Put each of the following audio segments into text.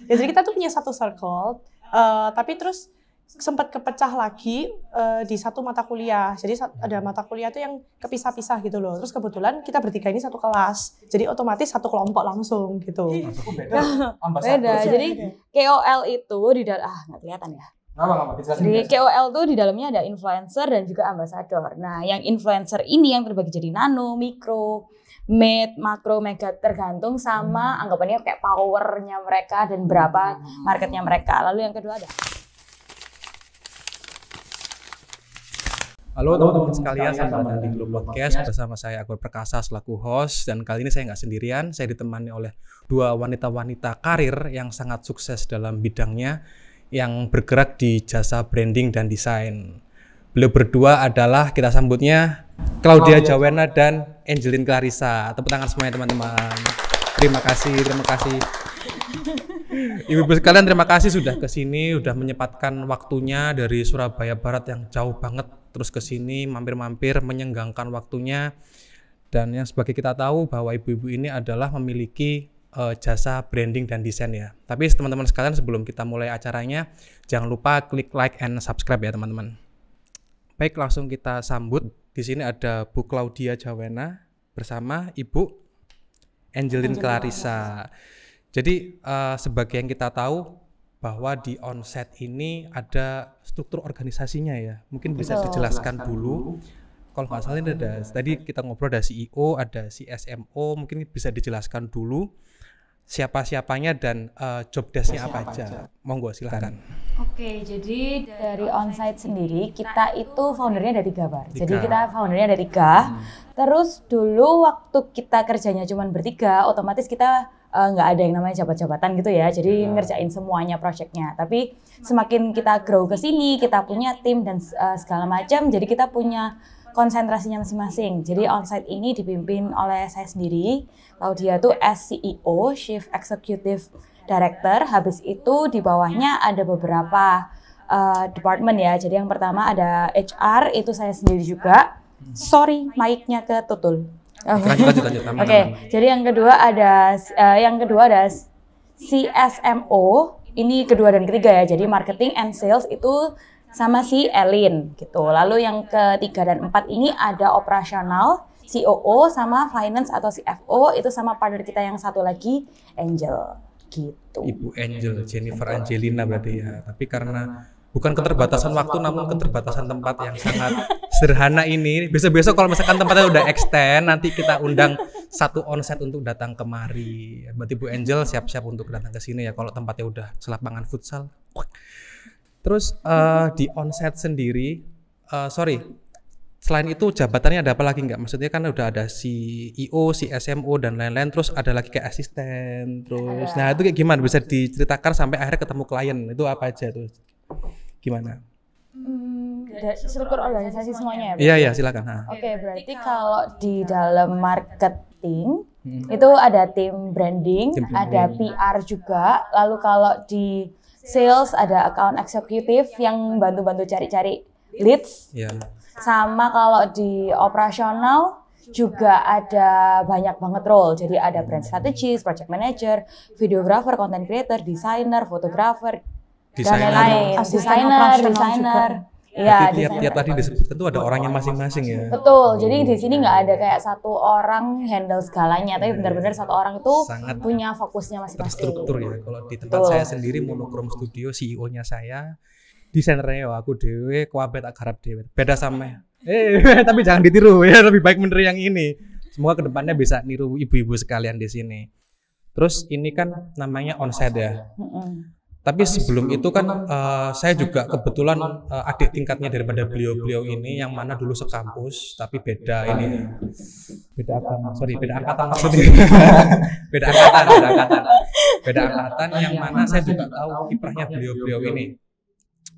Ya, jadi kita tuh punya satu circle, tapi terus sempat kepecah lagi di satu mata kuliah. Jadi ada mata kuliah tuh yang kepisah-pisah gitu loh. Terus kebetulan kita bertiga ini satu kelas, jadi otomatis satu kelompok langsung gitu. Beda. Jadi KOL itu di dalam nggak kelihatan ya. Jadi KOL tuh di dalamnya ada influencer dan juga ambasador. Nah, yang influencer ini yang terbagi jadi nano, mikro, mid, makro, mega, tergantung sama anggapannya kayak powernya mereka dan berapa marketnya mereka. Lalu yang kedua ada. Halo teman-teman sekalian, selamat datang di Glow Podcast bersama saya Akbar Perkasa selaku host, dan kali ini saya nggak sendirian, saya ditemani oleh dua wanita-wanita karir yang sangat sukses dalam bidangnya yang bergerak di jasa branding dan desain. Beliau berdua adalah, kita sambutnya, Claudia Jawena dan Angelin Clarissa. Tepuk tangan semuanya teman-teman. Terima kasih. Ibu-ibu sekalian, terima kasih sudah kesini, sudah menyempatkan waktunya dari Surabaya Barat yang jauh banget, terus kesini mampir-mampir menyenggangkan waktunya. Dan yang sebagai kita tahu bahwa ibu-ibu ini adalah memiliki jasa branding dan desain ya. Tapi teman-teman sekalian, sebelum kita mulai acaranya, jangan lupa klik like and subscribe ya teman-teman. Baik, langsung kita sambut. Di sini ada Bu Claudia Jawena bersama Ibu Angelin Clarissa. Jadi sebagai yang kita tahu bahwa di onset ini ada struktur organisasinya ya. Mungkin bisa dijelaskan dulu. Kalau nggak salah ini ada, tadi kita ngobrol ada CEO, ada CSMO, mungkin bisa dijelaskan dulu siapa-siapanya dan job desk-nya apa aja. Monggo silakan. Oke, jadi dari onsite sendiri kita itu foundernya dari Gabar. Jadi kita foundernya dari Ga. Terus dulu waktu kita kerjanya cuma bertiga, otomatis kita nggak ada yang namanya jabat-jabatan gitu ya. Jadi ngerjain semuanya projectnya. Tapi semakin kita grow ke sini, kita punya tim dan segala macam. Jadi kita punya konsentrasinya masing-masing. Jadi onsite ini dipimpin oleh saya sendiri. Claudia tuh as CEO, Chief Executive Director. Habis itu di bawahnya ada beberapa department ya. Jadi yang pertama ada HR, itu saya sendiri juga. Sorry, mic-nya ketutul. Lanjut. Oke, jadi yang kedua ada CSMO. Ini kedua dan ketiga ya. Jadi marketing and sales itu sama si Elin gitu. Lalu yang ketiga dan empat ini ada operasional, COO sama finance atau CFO, itu sama partner kita yang satu lagi Angel gitu. Ibu Angel, Jennifer Angelina berarti ya. Tapi karena bukan keterbatasan waktu namun keterbatasan tempat yang sangat sederhana ini. Besok-besok kalau misalkan tempatnya udah extend, nanti kita undang satu onset untuk datang kemari. Berarti Bu Angel siap-siap untuk datang ke sini ya kalau tempatnya udah selapangan futsal. Terus di onset sendiri, selain itu jabatannya ada apa lagi nggak? Maksudnya kan udah ada CEO, CSMO dan lain-lain, terus ada lagi kayak asisten, terus nah itu kayak gimana? Bisa diceritakan sampai akhirnya ketemu klien, itu apa aja tuh? Gimana? Struktur organisasi semuanya ya? Iya silakan. Oke, berarti kalau di dalam marketing itu ada tim branding, ada PR juga. Lalu kalau di sales ada account executive yang bantu-bantu cari-cari leads. Sama kalau di operasional juga ada banyak banget role. Jadi ada brand strategist, project manager, videographer, content creator, designer, fotografer, dan lain-lain. Designer. Iya, tiap tadi disebutkan itu ada orangnya masing-masing ya. Betul. Jadi di sini nggak ada kayak satu orang handle segalanya, tapi benar-benar satu orang itu sangat punya fokusnya masing-masing. Terstruktur ya. Kalau di tempat saya sendiri Monochrome Studio, CEO-nya saya, desainernya aku dewe, kuabet agarap dewe. Beda sama. Tapi jangan ditiru ya, lebih baik menir yang ini. Semoga kedepannya bisa niru ibu-ibu sekalian di sini. Terus ini kan namanya onsite ya. Tapi sebelum itu kan saya juga kebetulan adik tingkatnya daripada beliau-beliau ini yang mana dulu sekampus tapi beda ini. Beda angkatan maksudnya. Beda angkatan yang mana saya juga tahu kiprahnya beliau-beliau ini.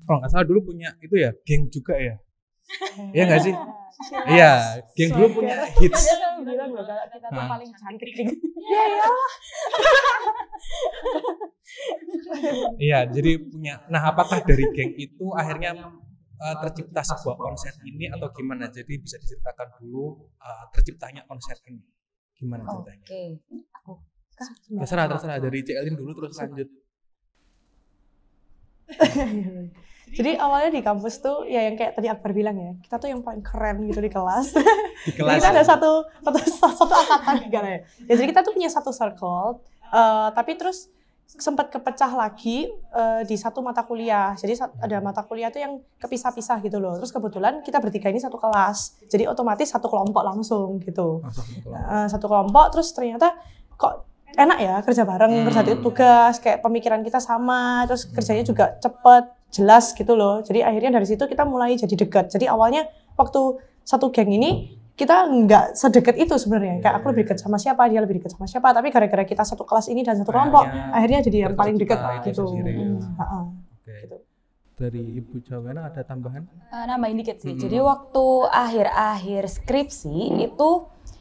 Kalau nggak salah dulu punya itu ya, geng juga ya. Iya nggak sih? Iya, geng dulu punya hits. Dia bilang loh kalau kita tuh paling cantik di. Iya, jadi punya. Nah, apakah dari geng itu akhirnya tercipta sebuah konsep ini atau gimana? Jadi bisa diceritakan dulu terciptanya konsep ini. Gimana ceritanya? Oke, aku terserah dari Cek Elin dulu terus lanjut. Jadi awalnya di kampus tuh ya yang kayak tadi Akbar bilang ya, kita tuh yang paling keren gitu di kelas. Di Jadi kelas. kita ada satu angkatan gitu ya. Ya, jadi kita tuh punya satu circle, tapi terus sempat kepecah lagi di satu mata kuliah. Jadi ada mata kuliah tuh yang kepisah-pisah gitu loh. Terus kebetulan kita bertiga ini satu kelas. Jadi otomatis satu kelompok langsung gitu. Satu kelompok terus ternyata kok enak ya kerja bareng, kerja tugas, kayak pemikiran kita sama, terus kerjanya juga cepet, jelas gitu loh. Jadi akhirnya dari situ kita mulai jadi dekat. Jadi awalnya waktu satu geng ini kita nggak sedekat itu sebenarnya. Kayak aku lebih dekat sama siapa, dia lebih dekat sama siapa. Tapi gara-gara kita satu kelas ini dan satu kelompok, akhirnya jadi yang paling dekat gitu. Gitu. Dari Ibu Jawena ada tambahan? Nambahin dikit sih. Jadi waktu akhir-akhir skripsi itu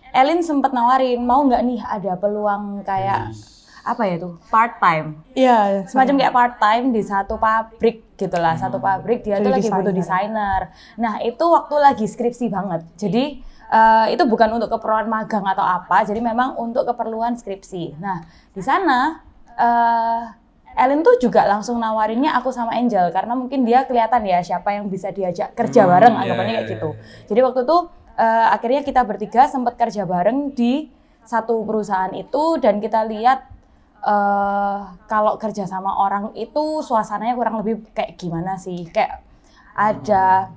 Elin sempat nawarin, mau nggak nih ada peluang kayak apa ya tuh, part time. Iya, Semacam kayak part time di satu pabrik gitulah. Satu pabrik dia tuh lagi butuh desainer. Nah itu waktu lagi skripsi banget. Jadi itu bukan untuk keperluan magang atau apa. Jadi memang untuk keperluan skripsi. Nah di sana Elin tuh juga langsung nawarinnya aku sama Angel karena mungkin dia kelihatan ya siapa yang bisa diajak kerja bareng, anggapannya kayak gitu. Jadi waktu itu akhirnya kita bertiga sempat kerja bareng di satu perusahaan itu dan kita lihat kalau kerja sama orang itu suasananya kurang lebih kayak gimana sih, kayak ada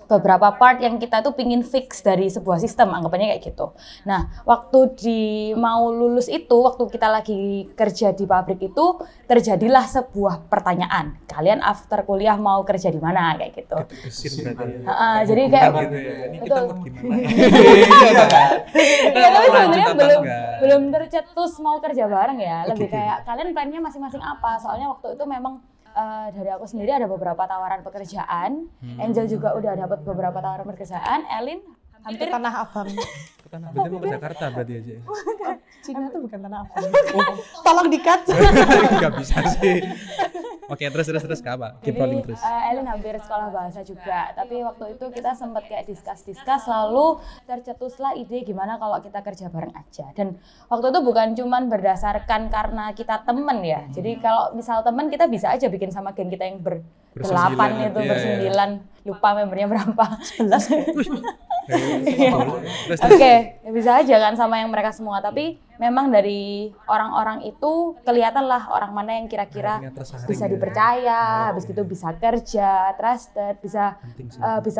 beberapa part yang kita tuh pingin fix dari sebuah sistem, anggapannya kayak gitu. Nah, waktu mau lulus itu, waktu kita lagi kerja di pabrik itu, terjadilah sebuah pertanyaan. Kalian after kuliah mau kerja di mana? Kayak gitu. Jadi kayak gitu ya. Ini kita mau gimana? Ya, tapi sebenarnya belum tercetus mau kerja bareng ya. Lebih kayak kalian plannya masing-masing apa? Soalnya waktu itu memang dari aku sendiri ada beberapa tawaran pekerjaan, Angel juga udah dapat beberapa tawaran pekerjaan, Elin hampir Tanah Abang. Tanah Abang mau ke Jakarta berarti aja. Cina tuh bukan Tanah Abang. Tolong di-cut. Enggak bisa sih. Oke, terus ke apa? Keep rolling terus. Elin hampir sekolah bahasa juga, tapi waktu itu kita sempat kayak discuss lalu tercetuslah ide gimana kalau kita kerja bareng aja. Dan waktu itu bukan cuman berdasarkan karena kita temen ya. Jadi kalau misal temen kita bisa aja bikin sama geng kita yang berdelapan itu, bersembilan, lupa membernya berapa. 11. Oke, bisa aja kan sama yang mereka semua, tapi memang dari orang-orang itu kelihatan lah orang mana yang kira-kira bisa dipercaya, habis gitu bisa kerja, trusted, bisa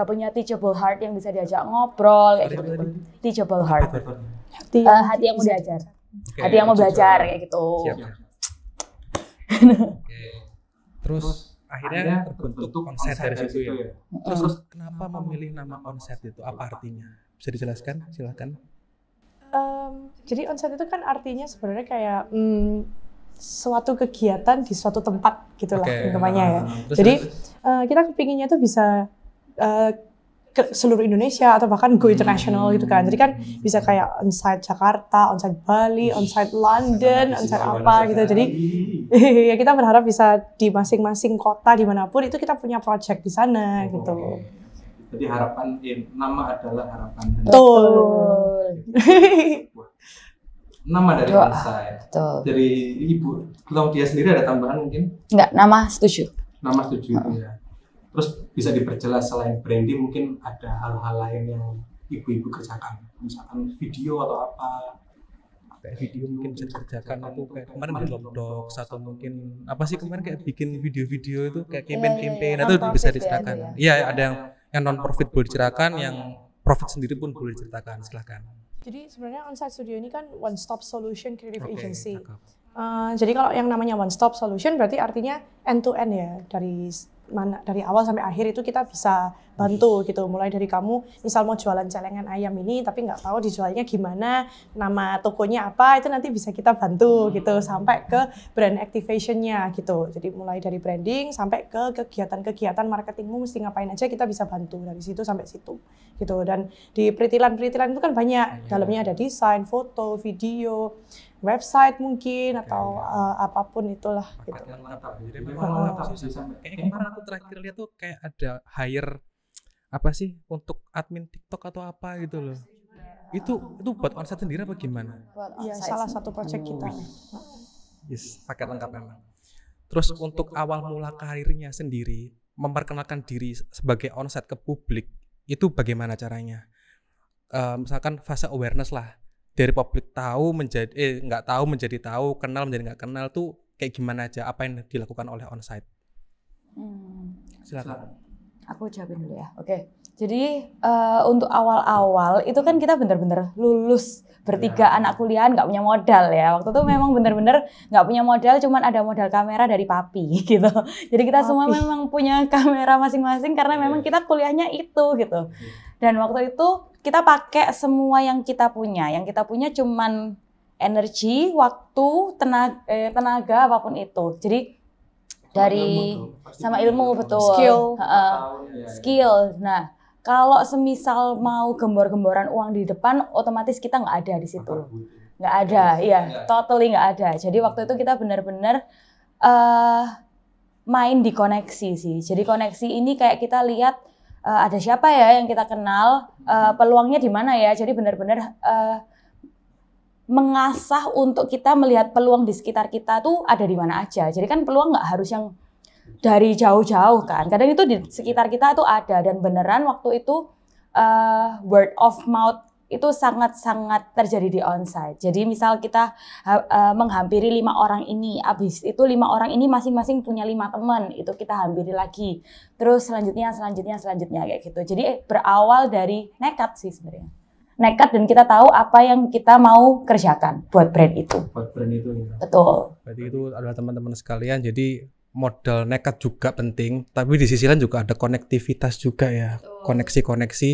punya teachable heart yang bisa diajak ngobrol kayak gitu. Teachable heart. Hati yang mau diajar. Hati yang mau belajar kayak gitu. Terus akhirnya terbentuk onset dari situ ya. Terus kenapa memilih nama onset itu? Apa artinya? Bisa dijelaskan? Silakan. Jadi onset itu kan artinya sebenarnya kayak suatu kegiatan di suatu tempat gitulah namanya ya. Jadi kita kepinginnya tuh bisa ke seluruh Indonesia atau bahkan go international gitu kan. Jadi kan bisa kayak onsite Jakarta, onsite Bali, onsite London, onsite apa gitu. Jadi ya kita berharap bisa di masing-masing kota dimanapun itu kita punya project di sana gitu. Jadi harapan nama adalah harapan. Betul. Nama dari onsite. Dari Ibu Claudia sendiri ada tambahan mungkin? Enggak, nama setuju. Nama setuju ya. Terus bisa diperjelas selain branding mungkin ada hal-hal lain yang ibu-ibu kerjakan, misalkan video atau apa? Kayak video mungkin bisa dikerjakan aku kayak kemarin di Dropbox atau mungkin apa sih kemarin kayak bikin video-video itu kayak campaign itu bisa diceritakan. Iya, ada yang non profit boleh diceritakan, yang profit sendiri pun boleh diceritakan. Silakan. Jadi sebenarnya Onsite Studio ini kan one stop solution creative agency. Jadi kalau yang namanya one stop solution berarti artinya end to end ya, dari awal sampai akhir itu kita bisa bantu gitu. Mulai dari kamu misal mau jualan celengan ayam ini tapi nggak tahu dijualnya gimana, nama tokonya apa, itu nanti bisa kita bantu gitu sampai ke brand activation-nya gitu. Jadi mulai dari branding sampai ke kegiatan-kegiatan marketingmu mesti ngapain aja kita bisa bantu dari situ sampai situ gitu. Dan di peritilan-peritilan itu kan banyak, dalamnya ada desain, foto, video, website mungkin atau apapun itulah gitu. Jadi memang kayaknya kemarin aku terakhir lihat tuh kayak ada hire apa sih untuk admin TikTok atau apa gitu loh. Itu buat onsite sendiri apa gimana? Iya, salah satu project kita. Yes, paket lengkap memang. Terus untuk awal mula karirnya sendiri, memperkenalkan diri sebagai onsite ke publik, itu bagaimana caranya? Misalkan fase awareness lah, dari publik tahu menjadi nggak tahu menjadi tahu, kenal menjadi nggak kenal tuh kayak gimana aja? Apa yang dilakukan oleh onsite? Silakan. Aku jawabin dulu ya. Oke. Jadi untuk awal-awal itu kan kita benar-benar lulus bertiga anak kuliahan nggak punya modal ya. Waktu itu memang benar-benar nggak punya modal, cuman ada modal kamera dari papi gitu. Jadi kita semua memang punya kamera masing-masing karena memang kita kuliahnya itu gitu. Dan waktu itu kita pakai semua yang kita punya. Yang kita punya cuman energi, waktu, tenaga apapun itu. Jadi dari sama ilmu betul. Skill. Nah, kalau semisal mau gembor-gemboran uang di depan, otomatis kita nggak ada di situ. Nggak ada, iya, totally nggak ada. Jadi waktu itu kita benar-benar main di koneksi sih. Jadi koneksi ini kayak kita lihat ada siapa ya yang kita kenal, peluangnya di mana ya. Jadi benar-benar mengasah untuk kita melihat peluang di sekitar kita tuh ada di mana aja. Jadi kan peluang nggak harus yang dari jauh-jauh kan. Kadang itu di sekitar kita tuh ada, dan beneran waktu itu word of mouth itu sangat-sangat terjadi di onsite. Jadi misal kita menghampiri 5 orang ini, habis itu 5 orang ini masing-masing punya 5 teman, itu kita hampiri lagi. Terus selanjutnya kayak gitu. Jadi berawal dari nekat sih sebenarnya. Nekat, dan kita tahu apa yang kita mau kerjakan buat brand itu. Buat brand itu ya. Betul. Berarti itu adalah teman-teman sekalian, jadi modal nekat juga penting, tapi di sisi lain juga ada konektivitas juga ya, koneksi-koneksi.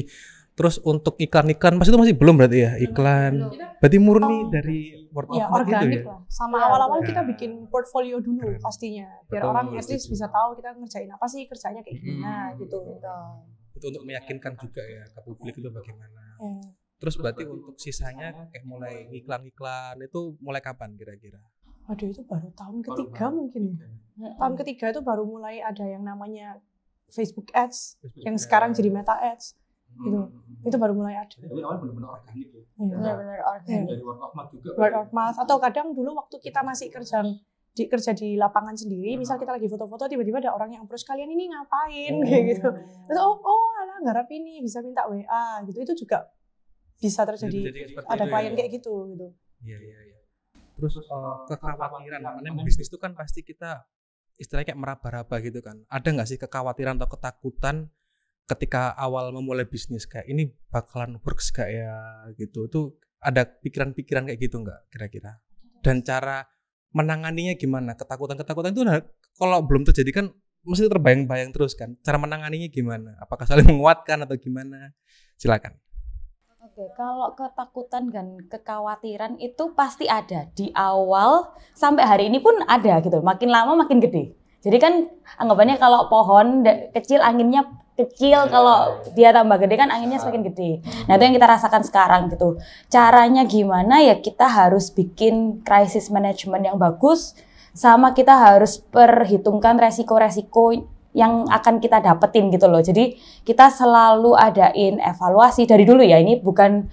Terus untuk iklan-iklan pasti itu masih belum berarti ya, iklan. Berarti murni dari word of mouth organik gitu ya. lah. Sama awal-awal kita bikin portfolio dulu pastinya, biar orang at least bisa tahu kita ngerjain apa sih, kerjanya kayak gimana gitu. Itu untuk meyakinkan juga ya ke publik itu bagaimana. Terus berarti untuk sisanya kayak mulai iklan-iklan itu mulai kapan kira-kira? Waduh, itu baru tahun ketiga mungkin. Tahun ketiga itu baru mulai ada yang namanya Facebook Ads, yang sekarang jadi Meta Ads. Itu baru mulai ada. Tapi awal benar-benar organik ya. Benar-benar organik. Dari word of mouth juga. Word of mouth, atau kadang dulu waktu kita masih kerja di lapangan sendiri, misal kita lagi foto-foto, tiba-tiba ada orang yang approach, kalian ini ngapain kayak gitu. Terus alah garap ini bisa minta WA gitu. Itu juga bisa terjadi, ada klien kayak gitu. Iya. Terus kekhawatiran, karena bisnis itu kan pasti kita istilahnya kayak meraba-raba gitu kan. Ada nggak sih kekhawatiran atau ketakutan ketika awal memulai bisnis, kayak ini bakalan works gak ya gitu? Itu ada pikiran-pikiran kayak gitu nggak kira-kira? Dan cara menanganinya gimana? Ketakutan-ketakutan itu kalau belum terjadi kan mesti terbayang-bayang terus kan. Cara menanganinya gimana? Apakah saling menguatkan atau gimana? Silakan. Oke, kalau ketakutan dan kekhawatiran itu pasti ada di awal, sampai hari ini pun ada gitu. Makin lama makin gede. Jadi kan anggapannya kalau pohon kecil anginnya kecil, kalau dia tambah gede kan anginnya semakin gede. Nah, itu yang kita rasakan sekarang gitu. Caranya gimana ya, kita harus bikin crisis management yang bagus, sama kita harus perhitungkan resiko-resiko yang akan kita dapetin gitu loh. Jadi kita selalu adain evaluasi dari dulu ya. Ini bukan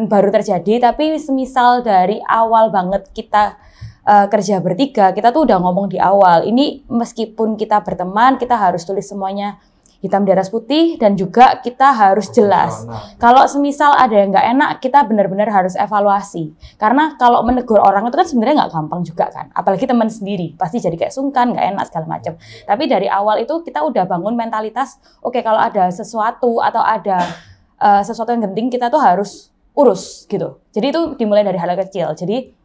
baru terjadi, tapi semisal dari awal banget kita kerja bertiga, kita tuh udah ngomong di awal. Ini meskipun kita berteman, kita harus tulis semuanya hitam di atas putih, dan juga kita harus jelas. Kalau semisal ada yang nggak enak, kita benar-benar harus evaluasi. Karena kalau menegur orang itu kan sebenarnya nggak gampang juga kan. Apalagi teman sendiri, pasti jadi kayak sungkan, nggak enak segala macam. Tapi dari awal itu kita udah bangun mentalitas, oke, kalau ada sesuatu atau ada sesuatu yang penting, kita tuh harus urus gitu. Jadi itu dimulai dari hal kecil. Jadi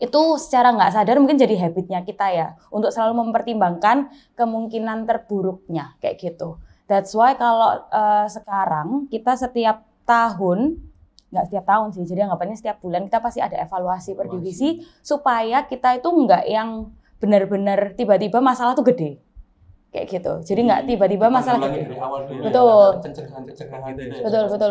itu secara nggak sadar mungkin jadi habitnya kita ya, untuk selalu mempertimbangkan kemungkinan terburuknya kayak gitu. That's why kalau sekarang kita setiap tahun, nggak setiap tahun sih, jadi anggapannya setiap bulan kita pasti ada evaluasi per divisi, supaya kita itu nggak yang benar-benar tiba-tiba masalah tuh gede. Kayak gitu. Jadi nggak tiba-tiba masalah gede. Betul.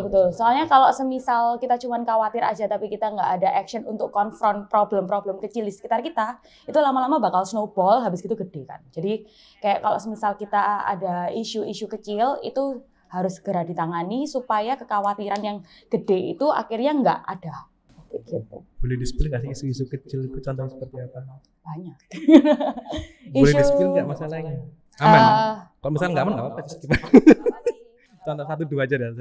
Betul. Soalnya kalau semisal kita cuma khawatir aja tapi kita nggak ada action untuk confront problem-problem kecil di sekitar kita, itu lama-lama bakal snowball, habis itu gede kan. Jadi kayak kalau semisal kita ada isu-isu kecil, itu harus segera ditangani supaya kekhawatiran yang gede itu akhirnya nggak ada. kayak gitu. Boleh di-spill nggak sih isu-isu kecil itu contohnya seperti apa? Banyak. Boleh Isu- di-spill nggak masalahnya? Aman. Eh, Kalau misalnya nggak aman nggak apa-apa. Just gimana? Contoh satu dua aja yang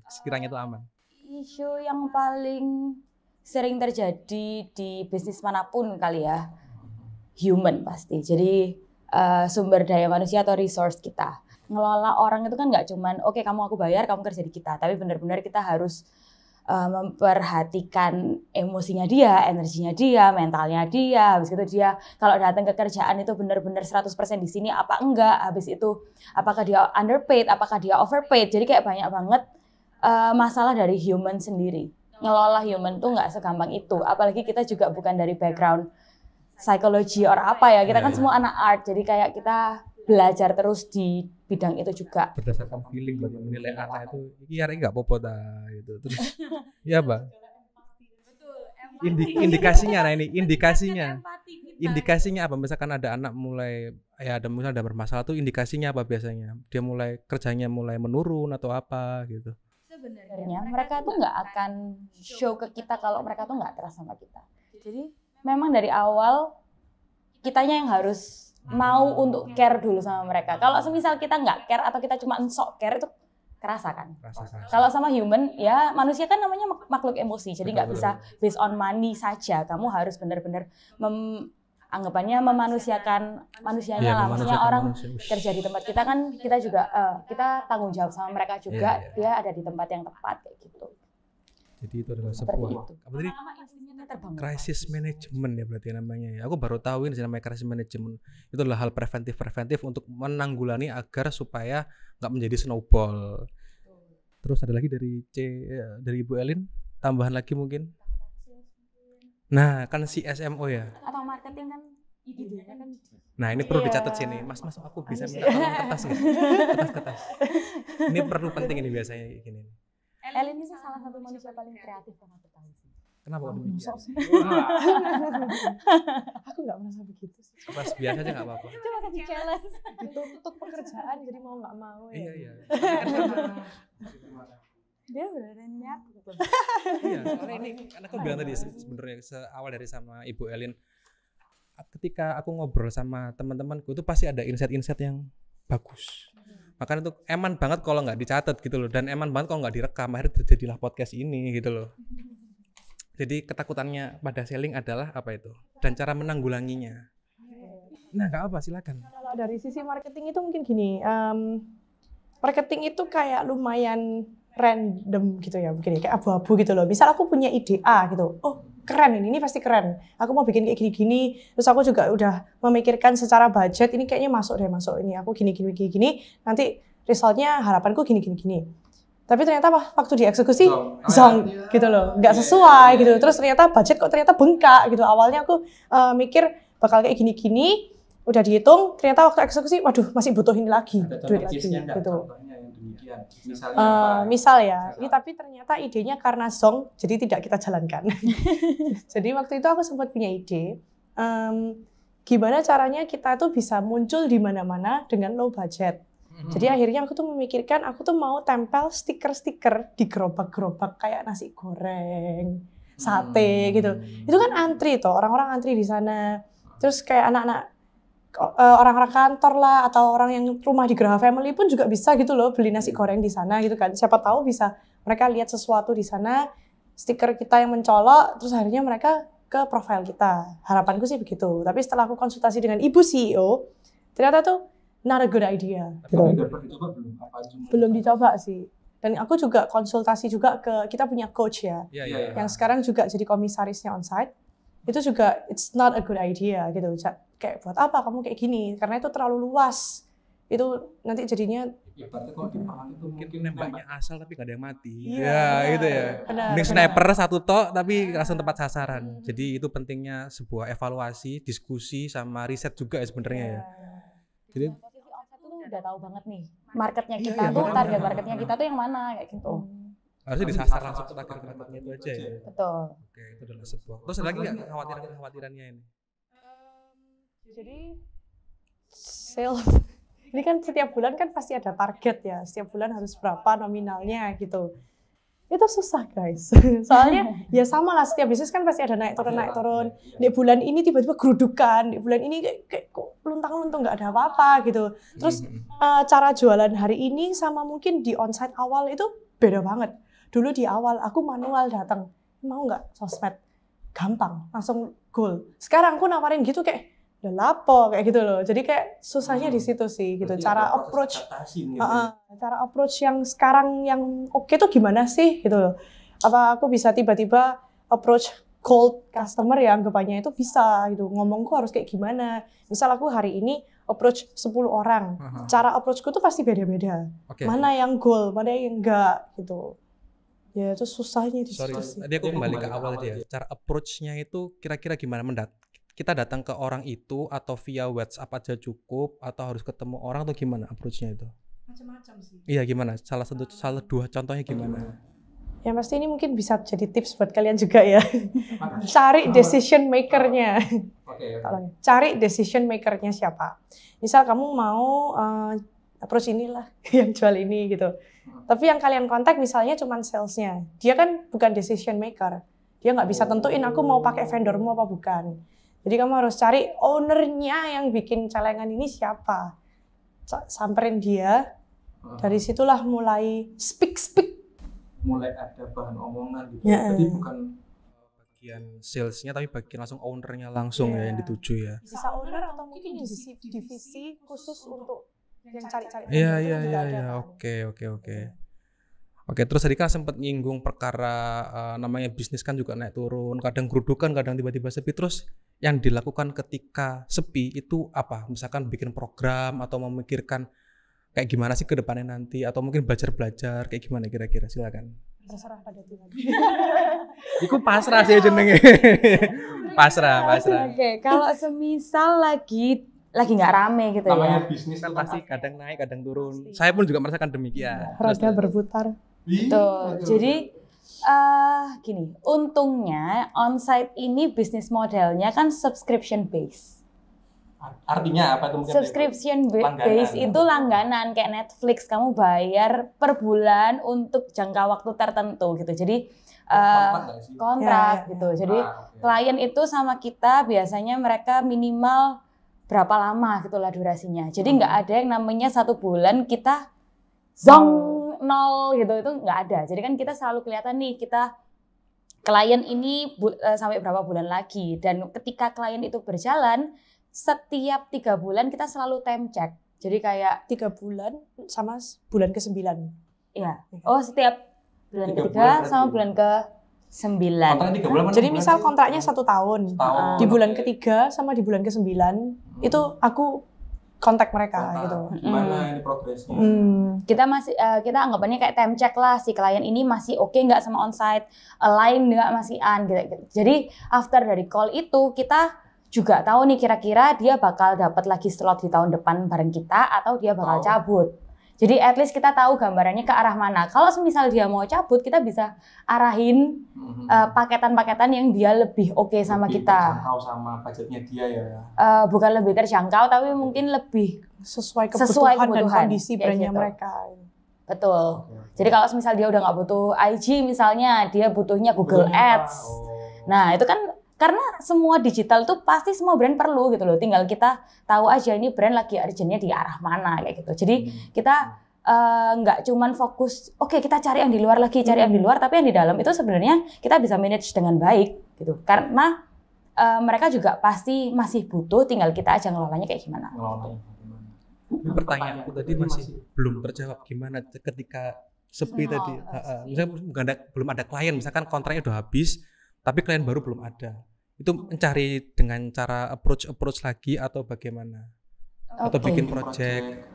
sekiranya itu aman. Isu yang paling sering terjadi di bisnis manapun kali ya, human pasti. Jadi sumber daya manusia atau resource kita. Ngelola orang itu kan nggak cuman oke, kamu aku bayar, kamu kerja di kita, tapi benar-benar kita harus memperhatikan emosinya dia, energinya dia, mentalnya dia. Habis itu dia kalau datang ke kerjaan itu benar-benar 100% di sini apa enggak. Habis itu apakah dia underpaid, apakah dia overpaid. Jadi kayak banyak banget masalah dari human sendiri. Ngelola human tuh nggak segampang itu. Apalagi kita juga bukan dari background psikologi or apa ya. Kita kan semua anak art. Jadi kayak kita belajar terus di bidang itu juga. Berdasarkan feeling berarti menilai anak itu iki arek nggak apa-apa ta gitu. Terus ya Pak. Indikasinya apa misalkan ada anak mulai ada bermasalah tuh indikasinya apa biasanya? Dia mulai kerjanya mulai menurun atau apa gitu. Sebenarnya mereka tuh nggak akan show ke kita kalau mereka tuh nggak trust sama kita. Jadi memang dari awal kitanya yang harus mau untuk care dulu sama mereka. Kalau semisal kita nggak care atau kita cuma sok care itu kerasa kan. Kalau sama human ya manusia kan namanya makhluk emosi. Jadi nggak bisa based on money saja. Kamu harus benar-benar anggapannya memanusiakan manusianya lah. Maksudnya orang kerja di tempat kita kan kita juga kita tanggung jawab sama mereka juga. Dia ada di tempat yang tepat kayak gitu. Jadi itu adalah Seperti sebuah itu. apa tadi? Crisis management ya berarti namanya ya. Aku baru tahu ini namanya crisis management. Itu adalah hal preventif untuk menanggulangi agar supaya nggak menjadi snowball. Terus ada lagi dari Ibu Elin, tambahan lagi mungkin. Nah, kan CSMO ya. Atau marketing kan idenya kan. Nah, ini perlu dicatat sini. Mas, aku bisa minta tolong kertas nggak? Kertas. Ini perlu penting ini biasanya gini. Elin ini salah satu manusia paling kreatif yang aku tahu sih. Kenapa kok demikian? Aku nggak merasa begitu sih. Pas biasa aja nggak apa-apa. Cuma kasih challenge. Dituntut pekerjaan jadi mau nggak mau ya. Iya. Dia beneran nyap gitu. Iya, soalnya ini kan aku bilang tadi sebenarnya awal dari sama Ibu Elin. Ketika aku ngobrol sama teman-temanku itu pasti ada insight-insight yang bagus. Makanya itu eman banget kalau nggak dicatat gitu loh, dan eman banget kalau nggak direkam. Akhirnya terjadilah podcast ini gitu loh. Jadi ketakutannya pada selling adalah apa itu dan cara menanggulanginya. Nah, nggak apa, silakan. Kalau dari sisi marketing itu mungkin gini, marketing itu kayak lumayan random gitu ya, mungkin kayak abu-abu gitu loh. Misal aku punya ide A gitu, oh keren ini pasti keren. Aku mau bikin kayak gini-gini, terus aku juga udah memikirkan secara budget, ini kayaknya masuk ini aku gini, nanti resultnya harapanku gini. Tapi ternyata waktu dieksekusi zong gitu loh, nggak sesuai gitu. Terus ternyata budget kok ternyata bengkak gitu. Awalnya aku mikir bakal kayak gini, udah dihitung, ternyata waktu eksekusi, waduh masih butuh ini lagi, duit lagi gitu. Misal ya, ini tapi ternyata idenya karena zong, jadi tidak kita jalankan. Jadi waktu itu aku sempat punya ide, gimana caranya kita tuh bisa muncul di mana-mana dengan low budget. Jadi akhirnya aku tuh memikirkan, aku tuh mau tempel stiker-stiker di gerobak-gerobak kayak nasi goreng, sate gitu. Itu kan antri toh, orang-orang antri di sana. Terus kayak anak-anak, orang-orang kantor lah, atau orang yang rumah di Graha Family pun juga bisa gitu loh, beli nasi goreng di sana gitu kan. Siapa tahu bisa mereka lihat sesuatu di sana, stiker kita yang mencolok, terus akhirnya mereka ke profil kita. Harapanku sih begitu. Tapi setelah aku konsultasi dengan Ibu CEO, ternyata tuh not a good idea. Belum dicoba sih. Dan aku juga konsultasi juga ke, kita punya coach ya, yang sekarang juga jadi komisarisnya onsite. Itu juga it's not a good idea gitu. Kayak buat apa kamu kayak gini? Karena itu terlalu luas. Itu nanti jadinya mungkin nembaknya asal tapi gak ada yang mati. Iya, Ya gitu ya. Mending sniper satu tok tapi langsung tepat sasaran. Jadi itu pentingnya sebuah evaluasi, diskusi sama riset juga ya sebenarnya ya. Jadi udah tahu banget nih marketnya kita tuh, target marketnya kita tuh yang mana kayak gitu. Harusnya disasar langsung ke target marketnya itu aja ya. Betul. Oke, itu adalah sebuah. Terus ada lagi nggak kekhawatirannya ini? Jadi sales ini kan setiap bulan kan pasti ada target ya. Setiap bulan harus berapa nominalnya gitu. Itu susah guys. Soalnya ya sama lah, setiap bisnis kan pasti ada naik turun. Di bulan ini tiba-tiba gerudukan, di bulan ini kayak kok luntang-luntung nggak ada apa-apa gitu. Terus cara jualan hari ini sama mungkin di onsite awal itu beda banget. Dulu di awal aku manual datang, mau nggak sosmed? Gampang, langsung goal. Sekarang aku nawarin gitu kayak udah lapo kayak gitu loh. Jadi kayak susahnya di situ sih gitu. Cara approach cara approach yang sekarang yang oke tuh gimana sih gitu loh. Apa aku bisa tiba-tiba approach cold customer ya, anggapannya itu bisa gitu. Ngomongku harus kayak gimana. Misal aku hari ini approach 10 orang. Cara approachku tuh pasti beda-beda. Mana yang goal, mana yang enggak gitu. Ya itu susahnya di situ sih. Tadi aku kembali ke awal tadi ya. Cara approach-nya itu kira-kira gimana? Kita datang ke orang itu atau via WhatsApp aja cukup atau harus ketemu orang atau gimana approach-nya itu? Macam-macam sih. Iya gimana? Salah dua contohnya gimana? Ya pasti ini mungkin bisa jadi tips buat kalian juga ya. Cari decision maker-nya. Cari decision maker-nya siapa. Misal kamu mau approach inilah yang jual ini gitu. Tapi yang kalian kontak misalnya cuma sales-nya. Dia kan bukan decision maker. Dia nggak bisa tentuin aku mau pakai vendormu apa bukan. Jadi kamu harus cari ownernya yang bikin celengan ini siapa. Samperin dia. Dari situlah mulai speak. Mulai ada bahan omongan gitu. Jadi bukan bagian salesnya tapi bagian langsung ownernya langsung ya yang dituju ya. Bisa owner atau mungkin divisi khusus untuk yang cari-cari. Iya. Oke, terus tadi kan sempat nyinggung perkara namanya bisnis kan juga naik turun, kadang gerudukan, kadang tiba-tiba sepi. Terus yang dilakukan ketika sepi itu apa? Misalkan bikin program atau memikirkan kayak gimana sih ke depannya nanti, atau mungkin belajar kayak gimana kira-kira, silakan. Terserah pada Tuhan. Iku pasrah sih jenenge. pasrah. Oke, kalau semisal lagi nggak rame gitu namanya ya. bisnis Kan pasti kadang naik, kadang turun. Saya pun juga merasakan demikian. Roda berputar. Betul. Jadi gini, untungnya onsite ini bisnis modelnya kan subscription base. Artinya apa itu? Subscription base itu langganan kayak Netflix, kamu bayar per bulan untuk jangka waktu tertentu gitu. Jadi kontrak gitu. Jadi klien itu sama kita biasanya mereka minimal berapa lama gitulah durasinya. Jadi nggak ada yang namanya 1 bulan kita zong 0 gitu, itu nggak ada. Jadi kan kita selalu kelihatan nih kita klien ini sampai berapa bulan lagi, dan ketika klien itu berjalan setiap 3 bulan kita selalu time check. Jadi kayak 3 bulan sama bulan ke-9. Iya. Oh, setiap bulan ke-3 sama bulan ke-9. Jadi misal kontraknya 1 tahun. Di bulan ke-3 sama di bulan ke-9 itu aku kontak mereka gitu. Gimana ini progresnya? Kita anggapannya kayak time check lah, si klien ini masih oke nggak sama onsite, align nggak masih gitu. Jadi after dari call itu kita juga tahu nih kira-kira dia bakal dapat lagi slot di tahun depan bareng kita atau dia bakal cabut. Jadi at least kita tahu gambarannya ke arah mana. Kalau semisal dia mau cabut, kita bisa arahin paketan-paketan yang dia lebih oke sama lebih kita. Terjangkau sama budgetnya dia ya. Bukan lebih terjangkau, tapi mungkin lebih sesuai kebutuhan dan kondisi brandnya gitu. mereka. Betul. Jadi kalau misal dia udah nggak butuh IG misalnya, dia butuhnya Google Ads. Nah itu kan karena semua digital itu pasti semua brand perlu gitu loh. Tinggal kita tahu aja ini brand lagi urgentnya di arah mana kayak gitu. Jadi kita nggak cuman fokus, oke, kita cari yang di luar lagi, cari yang di luar, tapi yang di dalam itu sebenarnya kita bisa manage dengan baik gitu. Karena mereka juga pasti masih butuh, tinggal kita aja ngelolanya kayak gimana. Pertanyaanku tadi masih belum terjawab, gimana ketika sepi tadi. Misalnya belum ada klien, misalkan kontraknya udah habis, tapi klien baru belum ada. Itu mencari dengan cara approach lagi atau bagaimana? Atau bikin project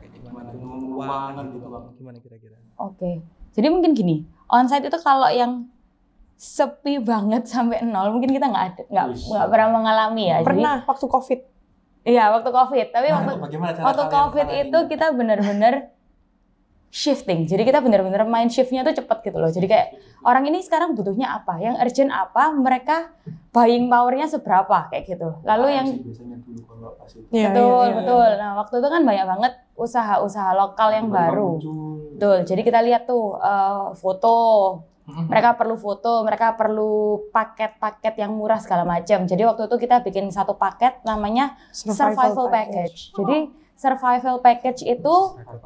gimana kira-kira? Oke. Jadi mungkin gini, onsite itu kalau yang sepi banget sampai 0 mungkin kita nggak pernah mengalami ya. Pernah waktu COVID. Iya, waktu COVID. Tapi waktu COVID itu kita benar-benar shifting. Jadi kita benar-benar main shiftnya tuh cepat gitu loh. Jadi kayak orang ini sekarang butuhnya apa, yang urgent apa, mereka buying powernya seberapa kayak gitu. Lalu yang betul. Nah waktu itu kan banyak banget usaha-usaha lokal yang baru. Betul. Jadi kita lihat tuh foto Mereka perlu foto, mereka perlu paket-paket yang murah segala macam. Jadi waktu itu kita bikin satu paket namanya survival package. Jadi survival package itu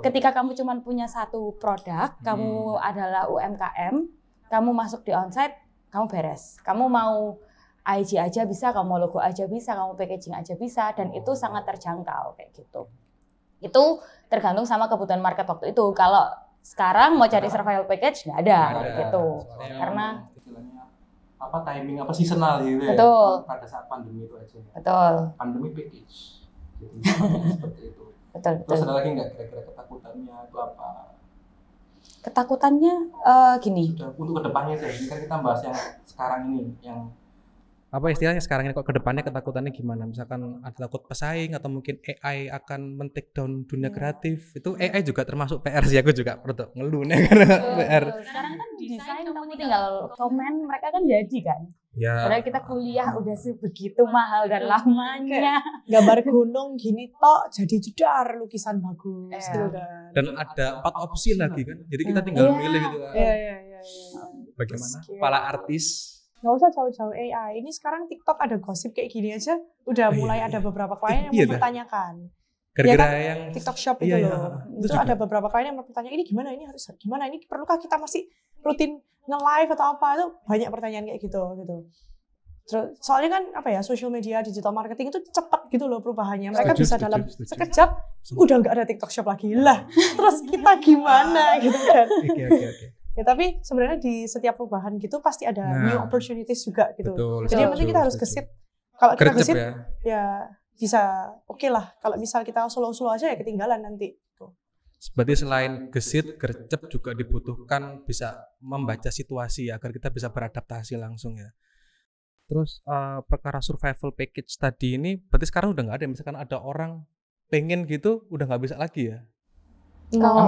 ketika kamu cuma punya satu produk, kamu adalah UMKM, kamu masuk di onsite, kamu beres. Kamu mau IG aja bisa, kamu mau logo aja bisa, kamu packaging aja bisa, dan itu sangat terjangkau kayak gitu. Itu tergantung sama kebutuhan market waktu itu. Kalau sekarang mau cari survival package nggak ada gitu. Karena apa timing apa seasonal gitu ya. Betul. Pada saat pandemi itu aja. Betul. Pandemi package. Gitu. Seperti itu. Betul. Terus ada lagi nggak kira-kira ketakutannya itu apa? Ketakutannya gini. Sudah untuk kedepannya sih. Ini kan kita bahas yang sekarang ini yang Apa istilahnya sekarang ini kok kedepannya ketakutannya gimana? Misalkan ada takut pesaing atau mungkin AI akan men-take down dunia kreatif. Itu AI juga termasuk PR sih, aku juga perlu ngeluh nih karena PR. Sekarang kan desain kamu tinggal komen, mereka kan jadi kan. Ya. Padahal kita kuliah udah begitu mahal dan lamanya. Gambar gunung gini tok jadi jedar lukisan bagus gitu kan. Dan ada 4 opsi lagi kan. Jadi kita tinggal milih gitu kan. Iya. Bagaimana? Kepala artis. Nggak usah jauh-jauh AI. Ini sekarang TikTok ada gosip kayak gini aja, udah mulai ada beberapa klien yang Iya, mempertanyakan. Gara-gara Ya kan? yang TikTok Shop iya, itu iya. loh. Itu Itu juga. ada beberapa klien yang bertanya, ini gimana, ini harus gimana, ini perlukah kita masih rutin nge-live atau apa? Itu banyak pertanyaan kayak gitu. Terus, soalnya kan apa ya, social media, digital marketing itu cepat gitu loh perubahannya. Mereka bisa dalam sekejap udah nggak ada TikTok Shop lagi lah. Terus kita gimana gitu kan? Oke. Ya tapi sebenarnya di setiap perubahan gitu pasti ada new opportunities juga gitu. Betul. Jadi yang penting kita harus gesit. Kalau kita gesit ya bisa oke lah. Kalau misal kita slow-slow aja ya ketinggalan nanti. Berarti selain gesit, gercep juga dibutuhkan bisa membaca situasi ya, agar kita bisa beradaptasi langsung ya. Terus perkara survival package tadi ini berarti sekarang udah nggak ada. Misalkan ada orang pengen gitu udah nggak bisa lagi ya. Kalau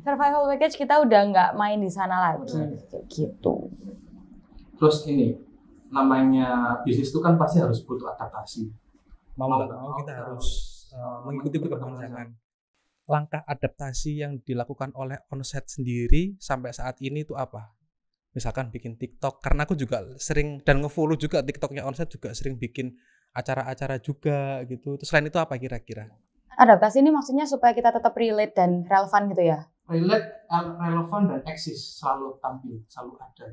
survival package kita udah nggak main di sana lagi kayak gitu. terus ini namanya bisnis itu kan pasti harus butuh adaptasi. Mau nggak mau kita harus mengikuti perkembangan zaman. Langkah adaptasi yang dilakukan oleh Onset sendiri sampai saat ini itu apa? Misalkan bikin TikTok, karena aku juga sering dan nge-follow juga TikToknya Onset, juga sering bikin acara-acara juga gitu. Terus selain itu apa kira-kira? Adaptasi ini maksudnya supaya kita tetap relate dan relevan gitu ya? Relate, relevan dan eksis, selalu tampil, selalu ada.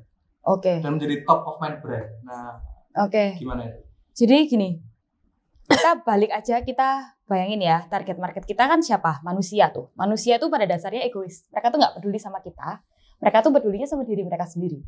Oke. Dan menjadi top of mind brand. Nah, gimana ya? Jadi gini, kita balik aja, kita bayangin ya, target market kita kan siapa? Manusia tuh. Manusia tuh pada dasarnya egois. Mereka tuh nggak peduli sama kita. Mereka tuh pedulinya sama diri mereka sendiri.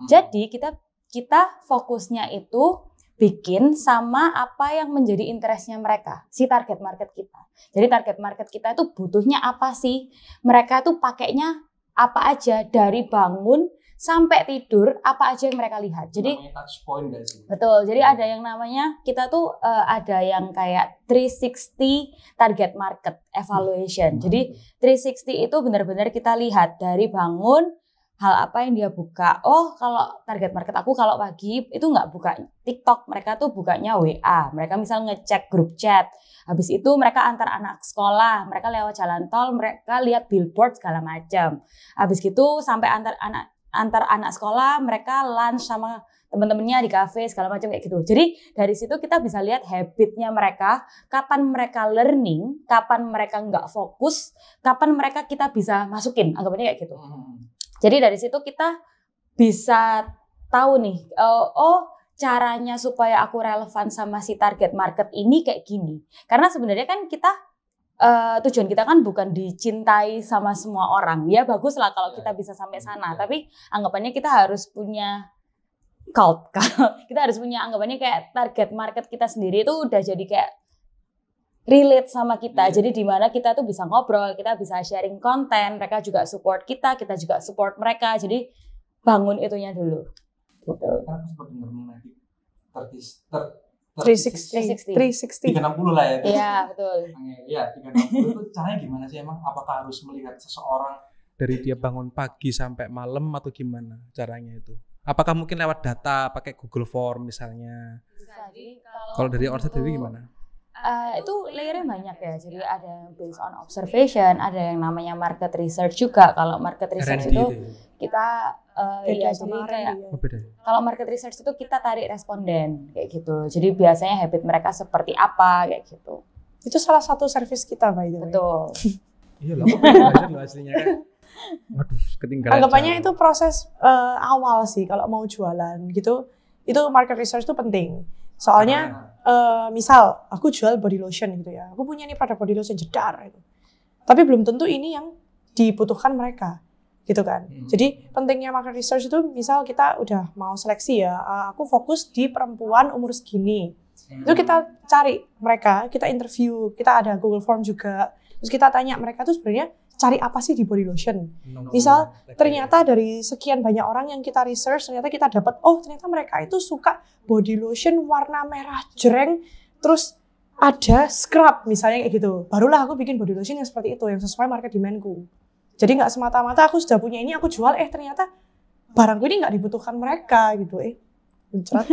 Jadi kita fokusnya itu bikin sama apa yang menjadi interestnya mereka, si target market kita. Jadi target market kita itu butuhnya apa sih? Mereka tuh pakainya apa aja, dari bangun sampai tidur, apa aja yang mereka lihat. Jadi touch point gak sih? Betul. Jadi ada yang namanya, kita tuh ada yang kayak 360 target market evaluation. Jadi 360 itu benar-benar kita lihat dari bangun, hal apa yang dia buka. Oh, kalau target market aku kalau pagi itu nggak buka TikTok, mereka tuh bukanya WA. Mereka misal ngecek grup chat. Habis itu mereka antar anak sekolah, mereka lewat jalan tol, mereka lihat billboard segala macam. Habis gitu sampai antar anak sekolah, mereka lunch sama teman-temannya di kafe segala macam kayak gitu. Jadi dari situ kita bisa lihat habitnya mereka, kapan mereka learning, kapan mereka nggak fokus, kapan mereka kita bisa masukin, anggapannya kayak gitu. Jadi dari situ kita bisa tahu nih, caranya supaya aku relevan sama si target market ini kayak gini. Karena sebenarnya kan kita tujuan kita kan bukan dicintai sama semua orang. Ya bagus lah kalau kita bisa sampai sana. Tapi anggapannya kita harus punya cult. Kita harus punya anggapannya kayak target market kita sendiri itu udah jadi kayak relate sama kita. Jadi di mana kita tuh bisa ngobrol, kita bisa sharing konten, mereka juga support kita juga support mereka. Jadi bangun itunya dulu. Gitu. Kan aku sempat dengar mengenai 360 360 lah ya. Iya, betul. Iya, 360 itu caranya gimana sih emang? Apakah harus melihat seseorang Dari dia bangun pagi sampai malam atau gimana caranya itu? Apakah mungkin lewat data, pakai Google Form misalnya? Jadi Kalau dari Onset sendiri gimana? Itu layernya banyak ya. Jadi ada yang based on observation, ada yang namanya market research juga. Kalau market research R&D itu ya? kita Beda ya sama jadi kayak R&D ya. Oh, beda. kalau market research itu kita tarik responden kayak gitu. Jadi biasanya habit mereka seperti apa kayak gitu. Itu salah satu service kita by the way. Betul. Iya lah, aku pengen belajar loh aslinya kan. Waduh, ketinggalan. Anggapannya jauh. itu proses awal sih kalau mau jualan gitu. Itu market research itu penting. Soalnya misal aku jual body lotion gitu ya. Aku punya nih produk body lotion jedar gitu. Tapi belum tentu ini yang dibutuhkan mereka. Gitu kan. Jadi pentingnya market research itu misal kita udah mau seleksi ya, aku fokus di perempuan umur segini. Itu kita cari mereka, kita interview, kita ada Google Form juga. Terus kita tanya mereka tuh sebenarnya cari apa sih di body lotion. Misal ternyata dari sekian banyak orang yang kita research, ternyata kita dapat, oh ternyata mereka itu suka body lotion warna merah jreng, terus ada scrub misalnya kayak gitu. Barulah aku bikin body lotion yang seperti itu, yang sesuai market demand-ku. Jadi nggak semata-mata aku sudah punya ini, aku jual, ternyata barangku ini nggak dibutuhkan mereka gitu. Muncrat.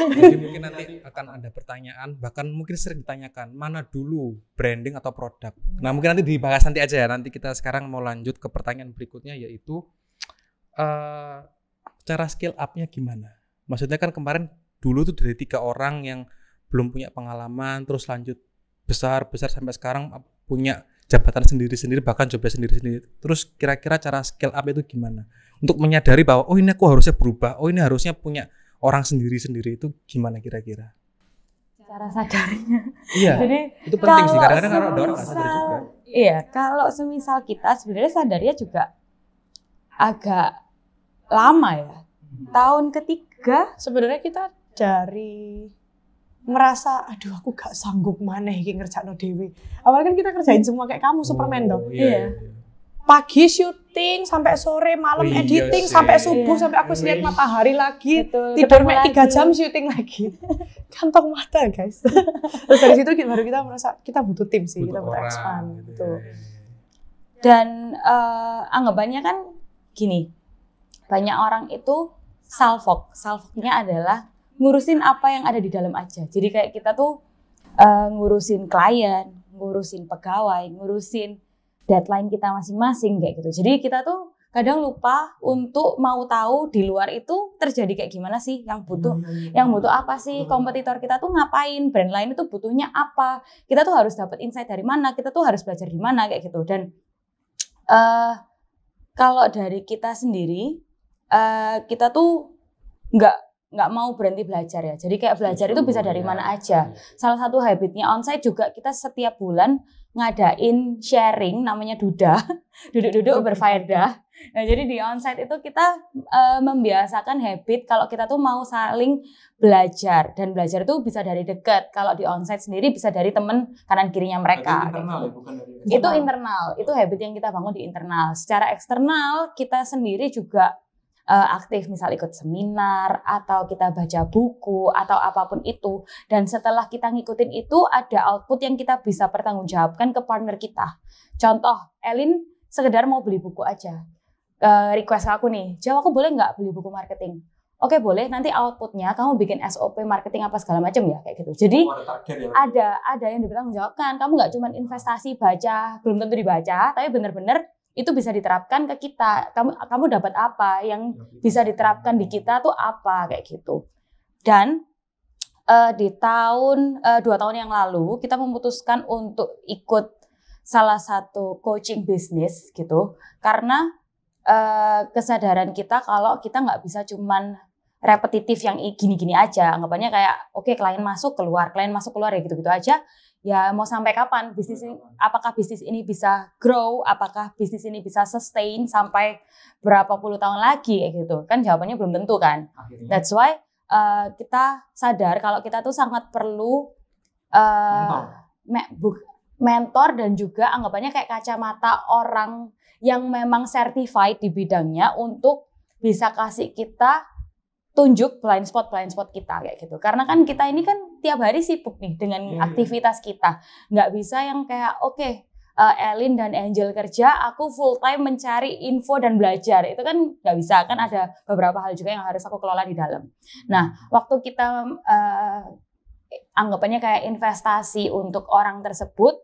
Jadi mungkin nanti akan ada pertanyaan, bahkan mungkin sering ditanyakan, mana dulu branding atau produk. Nah mungkin nanti dibahas nanti aja ya, nanti kita sekarang mau lanjut ke pertanyaan berikutnya, yaitu cara scale up-nya gimana? Maksudnya kan kemarin dulu tuh dari 3 orang yang belum punya pengalaman, terus lanjut besar sampai sekarang punya jabatan sendiri-sendiri, bahkan jobnya sendiri-sendiri. Terus kira-kira cara scale up itu gimana? Untuk menyadari bahwa oh ini aku harusnya berubah, oh ini harusnya punya orang sendiri-sendiri, itu gimana kira-kira? Cara sadarnya. Iya. Jadi itu penting sih, kalau kadang-kadang ada orang nggak sadar juga. Iya, kalau semisal kita sebenarnya sadarnya juga agak lama ya. Tahun ketiga Sebenarnya kita dari merasa, aduh aku gak sanggup maneh iki ngerjakno dhewe. Awalnya kan kita kerjain semua kayak kamu, Superman dong. Iya. Pagi syuting sampai sore, malam Oh iya editing sih. sampai subuh, Iya. sampai aku lihat matahari lagi, Betul, tidur ketemu 3 lagi. jam syuting lagi. Kantong mata guys. Terus dari situ baru kita merasa kita butuh tim sih, kita butuh expand gitu. gitu. Dan anggapannya kan gini, banyak orang itu salfok. Salfoknya adalah ngurusin apa yang ada di dalam aja. Jadi kayak kita tuh ngurusin klien, ngurusin pegawai, ngurusin deadline kita masing-masing kayak gitu. Jadi kita tuh kadang lupa untuk mau tahu di luar itu terjadi kayak gimana sih, yang butuh apa sih, kompetitor kita tuh ngapain, brand lain itu butuhnya apa. Kita tuh harus dapat insight dari mana, kita tuh harus belajar di mana kayak gitu. Dan kalau dari kita sendiri, kita tuh nggak mau berhenti belajar ya. Jadi kayak belajar itu bisa dari mana aja. Salah satu habitnya onsite juga kita setiap bulan ngadain sharing namanya Duda, duduk-duduk berfaedah. Nah, jadi di onsite itu kita membiasakan habit kalau kita tuh mau saling belajar, dan belajar itu bisa dari dekat. Kalau di onsite sendiri bisa dari teman kanan kirinya mereka. Berarti internal ya, bukan dari Itu internal, itu habit yang kita bangun di internal. Secara eksternal kita sendiri juga aktif, misal ikut seminar atau kita baca buku atau apapun itu, dan setelah kita ngikutin itu ada output yang kita bisa pertanggungjawabkan ke partner kita. Contoh, Elin sekedar mau beli buku aja, request ke aku nih, Jaw aku boleh nggak beli buku marketing? Oke boleh, nanti outputnya kamu bikin SOP marketing apa segala macam ya kayak gitu. Jadi ada yang dipertanggungjawabkan. Kamu nggak cuma investasi baca, belum tentu dibaca, tapi benar-benar itu bisa diterapkan ke kita. Kamu dapat apa, yang bisa diterapkan di kita tuh apa kayak gitu. Dan di 2 tahun yang lalu kita memutuskan untuk ikut salah satu coaching bisnis gitu, karena kesadaran kita kalau kita nggak bisa cuman repetitif yang gini-gini aja. Anggapannya kayak oke, klien masuk keluar ya gitu-gitu aja. Ya mau sampai kapan bisnis ini, apakah bisnis ini bisa grow, apakah bisnis ini bisa sustain sampai berapa puluh tahun lagi gitu kan, jawabannya belum tentu kan. Akhirnya. That's why kita sadar kalau kita tuh sangat perlu mentor dan juga anggapannya kayak kacamata orang yang memang certified di bidangnya untuk bisa kasih kita tunjuk blind spot kita kayak gitu. Karena kan kita ini kan tiap hari sibuk nih dengan aktivitas kita. Nggak bisa yang kayak oke, Elin dan Angel kerja, aku full time mencari info dan belajar. Itu kan nggak bisa, kan ada beberapa hal juga yang harus aku kelola di dalam. Nah, waktu kita anggapannya kayak investasi untuk orang tersebut,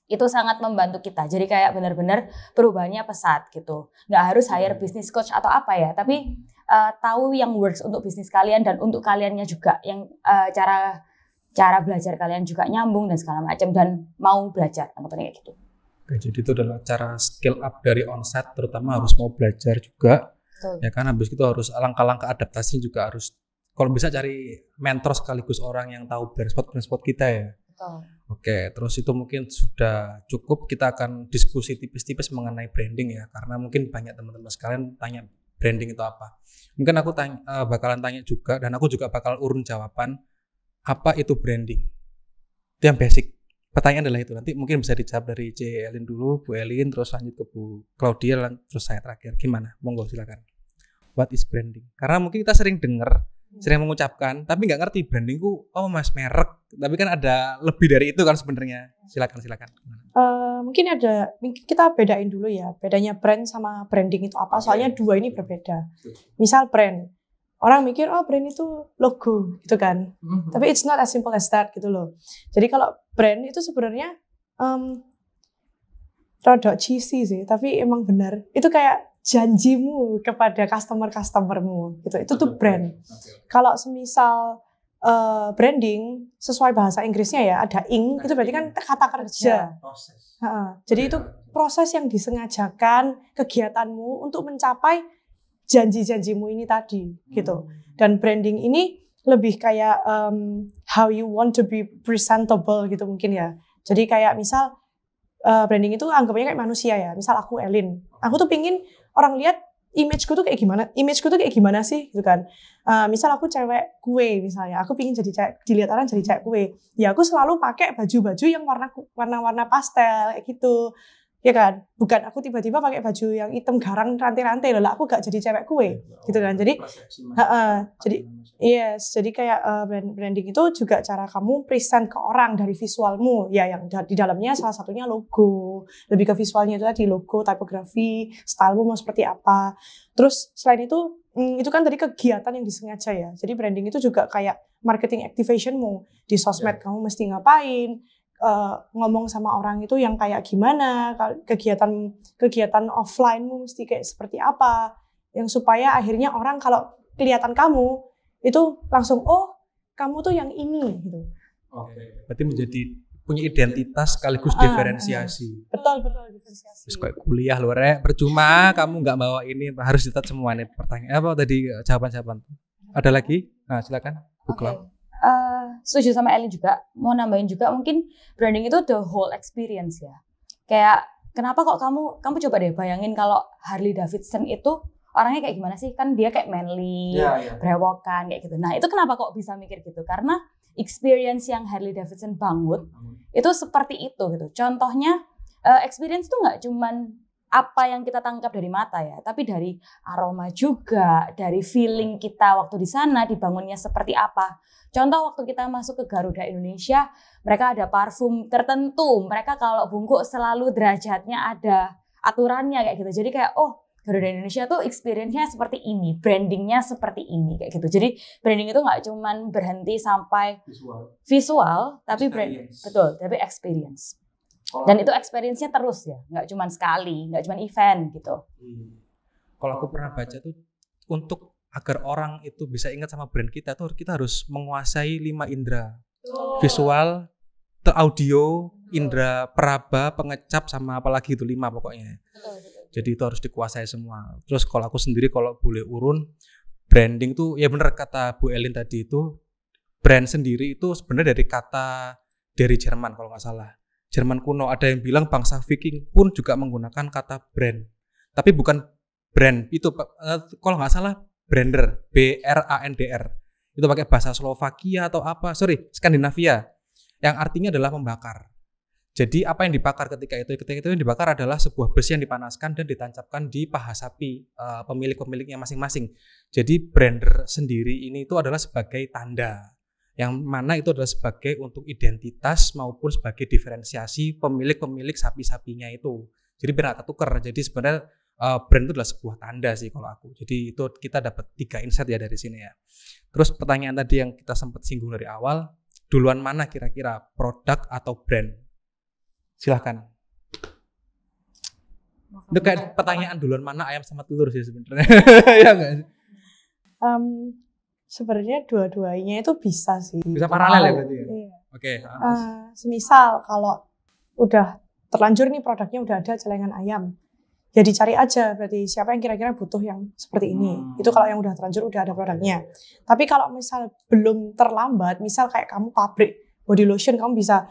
itu sangat membantu kita. Jadi kayak benar-benar perubahannya pesat gitu. Nggak harus hire business coach atau apa ya, tapi tahu yang works untuk bisnis kalian dan untuk kaliannya juga, yang cara belajar kalian juga nyambung dan segala macam, dan mau belajar, anggapannya kayak gitu. Oke, jadi itu adalah cara skill up dari onsite, terutama harus mau belajar juga. Betul. Ya kan, habis itu harus langkah-langkah adaptasi juga harus, kalau bisa cari mentor sekaligus orang yang tahu blind spot kita ya. Betul. Oke, terus itu mungkin sudah cukup. Kita akan diskusi tipis-tipis mengenai branding ya, karena mungkin banyak teman-teman sekalian tanya branding itu apa. Mungkin aku bakalan tanya juga, dan aku juga bakal urun jawaban apa itu branding. Itu yang basic. Pertanyaan adalah itu, nanti mungkin bisa dijawab dari C. Elin dulu, Bu Elin, terus lanjut ke Bu Claudia, terus saya terakhir. Gimana? Monggo silakan. What is branding? Karena mungkin kita sering dengar, sering mengucapkan, tapi nggak ngerti branding ku, oh mas merek, tapi kan ada lebih dari itu kan sebenarnya. Silakan. Mungkin kita bedain dulu ya, bedanya brand sama branding itu apa, soalnya dua ini berbeda. Misal brand, orang mikir oh brand itu logo gitu kan, tapi it's not as simple as that gitu loh. Jadi kalau brand itu sebenarnya rada cheesy sih, tapi emang benar, itu kayak janjimu kepada customermu gitu. Itu tuh brand. Kalau semisal branding sesuai bahasa Inggrisnya ya ada ing, itu berarti kan kata kerja. Jadi itu proses yang disengajakan kegiatanmu untuk mencapai janji-janjimu ini tadi gitu. Dan branding ini lebih kayak how you want to be presentable gitu mungkin ya. Jadi kayak misal branding itu anggapnya kayak manusia ya. Misal aku Elin, aku tuh pingin orang lihat imageku tuh kayak gimana sih gitu kan. Misal aku cewek kue misalnya, aku pingin jadi cewek, dilihat orang jadi cewek kue. Ya aku selalu pakai baju-baju yang warna-warna pastel kayak gitu. Ya kan? Bukan aku tiba-tiba pakai baju yang hitam garang rantai-rantai loh, aku gak jadi cewek kue gitu kan. Jadi jadi kayak branding itu juga cara kamu present ke orang dari visualmu ya, yang di dalamnya salah satunya logo, lebih ke visualnya itu tadi, logo, tipografi, stylemu mau seperti apa. Terus selain itu kan tadi kegiatan yang disengaja ya. Jadi branding itu juga kayak marketing activationmu di sosmed, kamu mesti ngapain, ngomong sama orang itu yang kayak gimana, kegiatan offline-mu mesti kayak seperti apa, yang supaya akhirnya orang kalau kelihatan kamu itu langsung oh kamu tuh yang ini gitu. Oke. Berarti punya identitas sekaligus diferensiasi. Betul diferensiasi. Terus kayak kuliah loh rek, percuma kamu nggak bawa ini, harus ditat semua nih pertanyaan apa tadi, jawaban. Ada lagi? Nah silakan Bu Clau. Setuju sama Elin juga, mau nambahin juga mungkin branding itu the whole experience ya. Kayak kenapa kok kamu coba deh bayangin kalau Harley Davidson itu orangnya kayak gimana sih, kan dia kayak manly, brewokan kayak gitu. Nah itu kenapa kok bisa mikir gitu, karena experience yang Harley Davidson bangun itu seperti itu gitu. Contohnya experience itu nggak cuman apa yang kita tangkap dari mata ya, tapi dari aroma juga, dari feeling kita waktu di sana dibangunnya seperti apa. Contoh waktu kita masuk ke Garuda Indonesia, mereka ada parfum tertentu, mereka kalau bungkuk selalu derajatnya ada aturannya kayak gitu. Jadi kayak oh Garuda Indonesia tuh experience-nya seperti ini, brandingnya seperti ini kayak gitu. Jadi branding itu nggak cuman berhenti sampai visual tapi tapi experience. Dan itu experience-nya terus ya, nggak cuma sekali, nggak cuma event gitu. Kalau aku pernah baca tuh, untuk agar orang itu bisa ingat sama brand kita tuh kita harus menguasai 5 indera. Visual, audio, indera peraba, pengecap, sama apalagi itu 5 pokoknya. Jadi itu harus dikuasai semua. Terus kalau aku sendiri kalau boleh urun, branding tuh ya bener kata Bu Elin tadi, itu brand sendiri itu sebenarnya dari Jerman kalau nggak salah. Jerman kuno, ada yang bilang bangsa Viking pun juga menggunakan kata brand. Tapi bukan brand, itu kalau nggak salah brander, BRANDR. Itu pakai bahasa Slovakia atau apa, Skandinavia. Yang artinya adalah membakar. Jadi apa yang dibakar ketika itu yang dibakar adalah sebuah besi yang dipanaskan dan ditancapkan di paha sapi pemiliknya masing-masing. Jadi brander sendiri ini itu adalah sebagai tanda, yang mana itu adalah sebagai untuk identitas maupun sebagai diferensiasi pemilik sapi-sapinya itu. Jadi biar nggak ketukar. Jadi sebenarnya brand itu adalah sebuah tanda sih kalau aku. Jadi itu kita dapat 3 insight ya dari sini ya. Terus pertanyaan tadi yang kita sempat singgung dari awal, duluan mana kira-kira, produk atau brand? Silahkan. Itu kayak pertanyaan duluan mana ayam sama telur sih sebenarnya. Ya nggak sih? Sebenarnya dua-duanya itu bisa sih. Bisa paralel ya berarti ya? Iya. Oke. Semisal kalau udah terlanjur nih produknya udah ada celengan ayam, ya dicari aja berarti siapa yang kira-kira butuh yang seperti ini. Itu kalau yang udah terlanjur udah ada produknya. Tapi kalau misal belum terlambat, misal kayak kamu pabrik body lotion, kamu bisa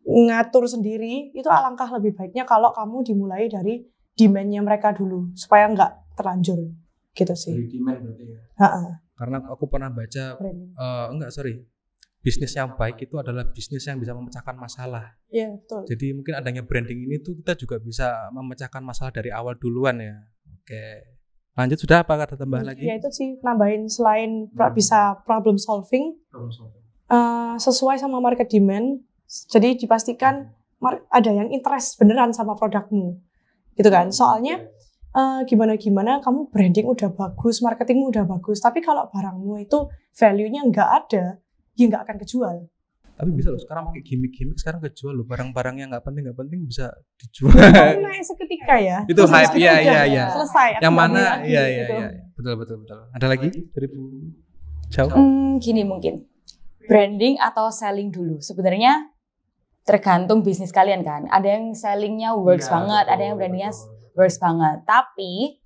ngatur sendiri, itu alangkah lebih baiknya kalau kamu dimulai dari demand-nya mereka dulu supaya nggak terlanjur gitu sih. Dari demand berarti ya. Karena aku pernah baca bisnis yang baik itu adalah bisnis yang bisa memecahkan masalah. Iya, betul. Jadi mungkin adanya branding ini tuh kita juga bisa memecahkan masalah dari awal duluan ya. Oke. Lanjut, sudah apa kata tambah lagi? Ya itu sih, nambahin selain bisa problem solving, sesuai sama market demand. Jadi dipastikan ada yang interest beneran sama produkmu. Gitu kan. Soalnya gimana-gimana kamu branding udah bagus, marketingmu udah bagus, tapi kalau barangmu itu value-nya nggak ada, ya nggak akan kejual. Tapi bisa loh, sekarang pakai gimmick-gimmick sekarang kejual loh, barang-barang yang nggak penting bisa dijual. Naik seketika ya. Itu hype, iya. Selesai. Yang mana? Gitu. Iya. Betul. Ada lagi dari Bu Jauh? Gini mungkin, branding atau selling dulu. Sebenarnya tergantung bisnis kalian kan. Ada yang sellingnya works banget, ada yang brandingnya works banget. Tapi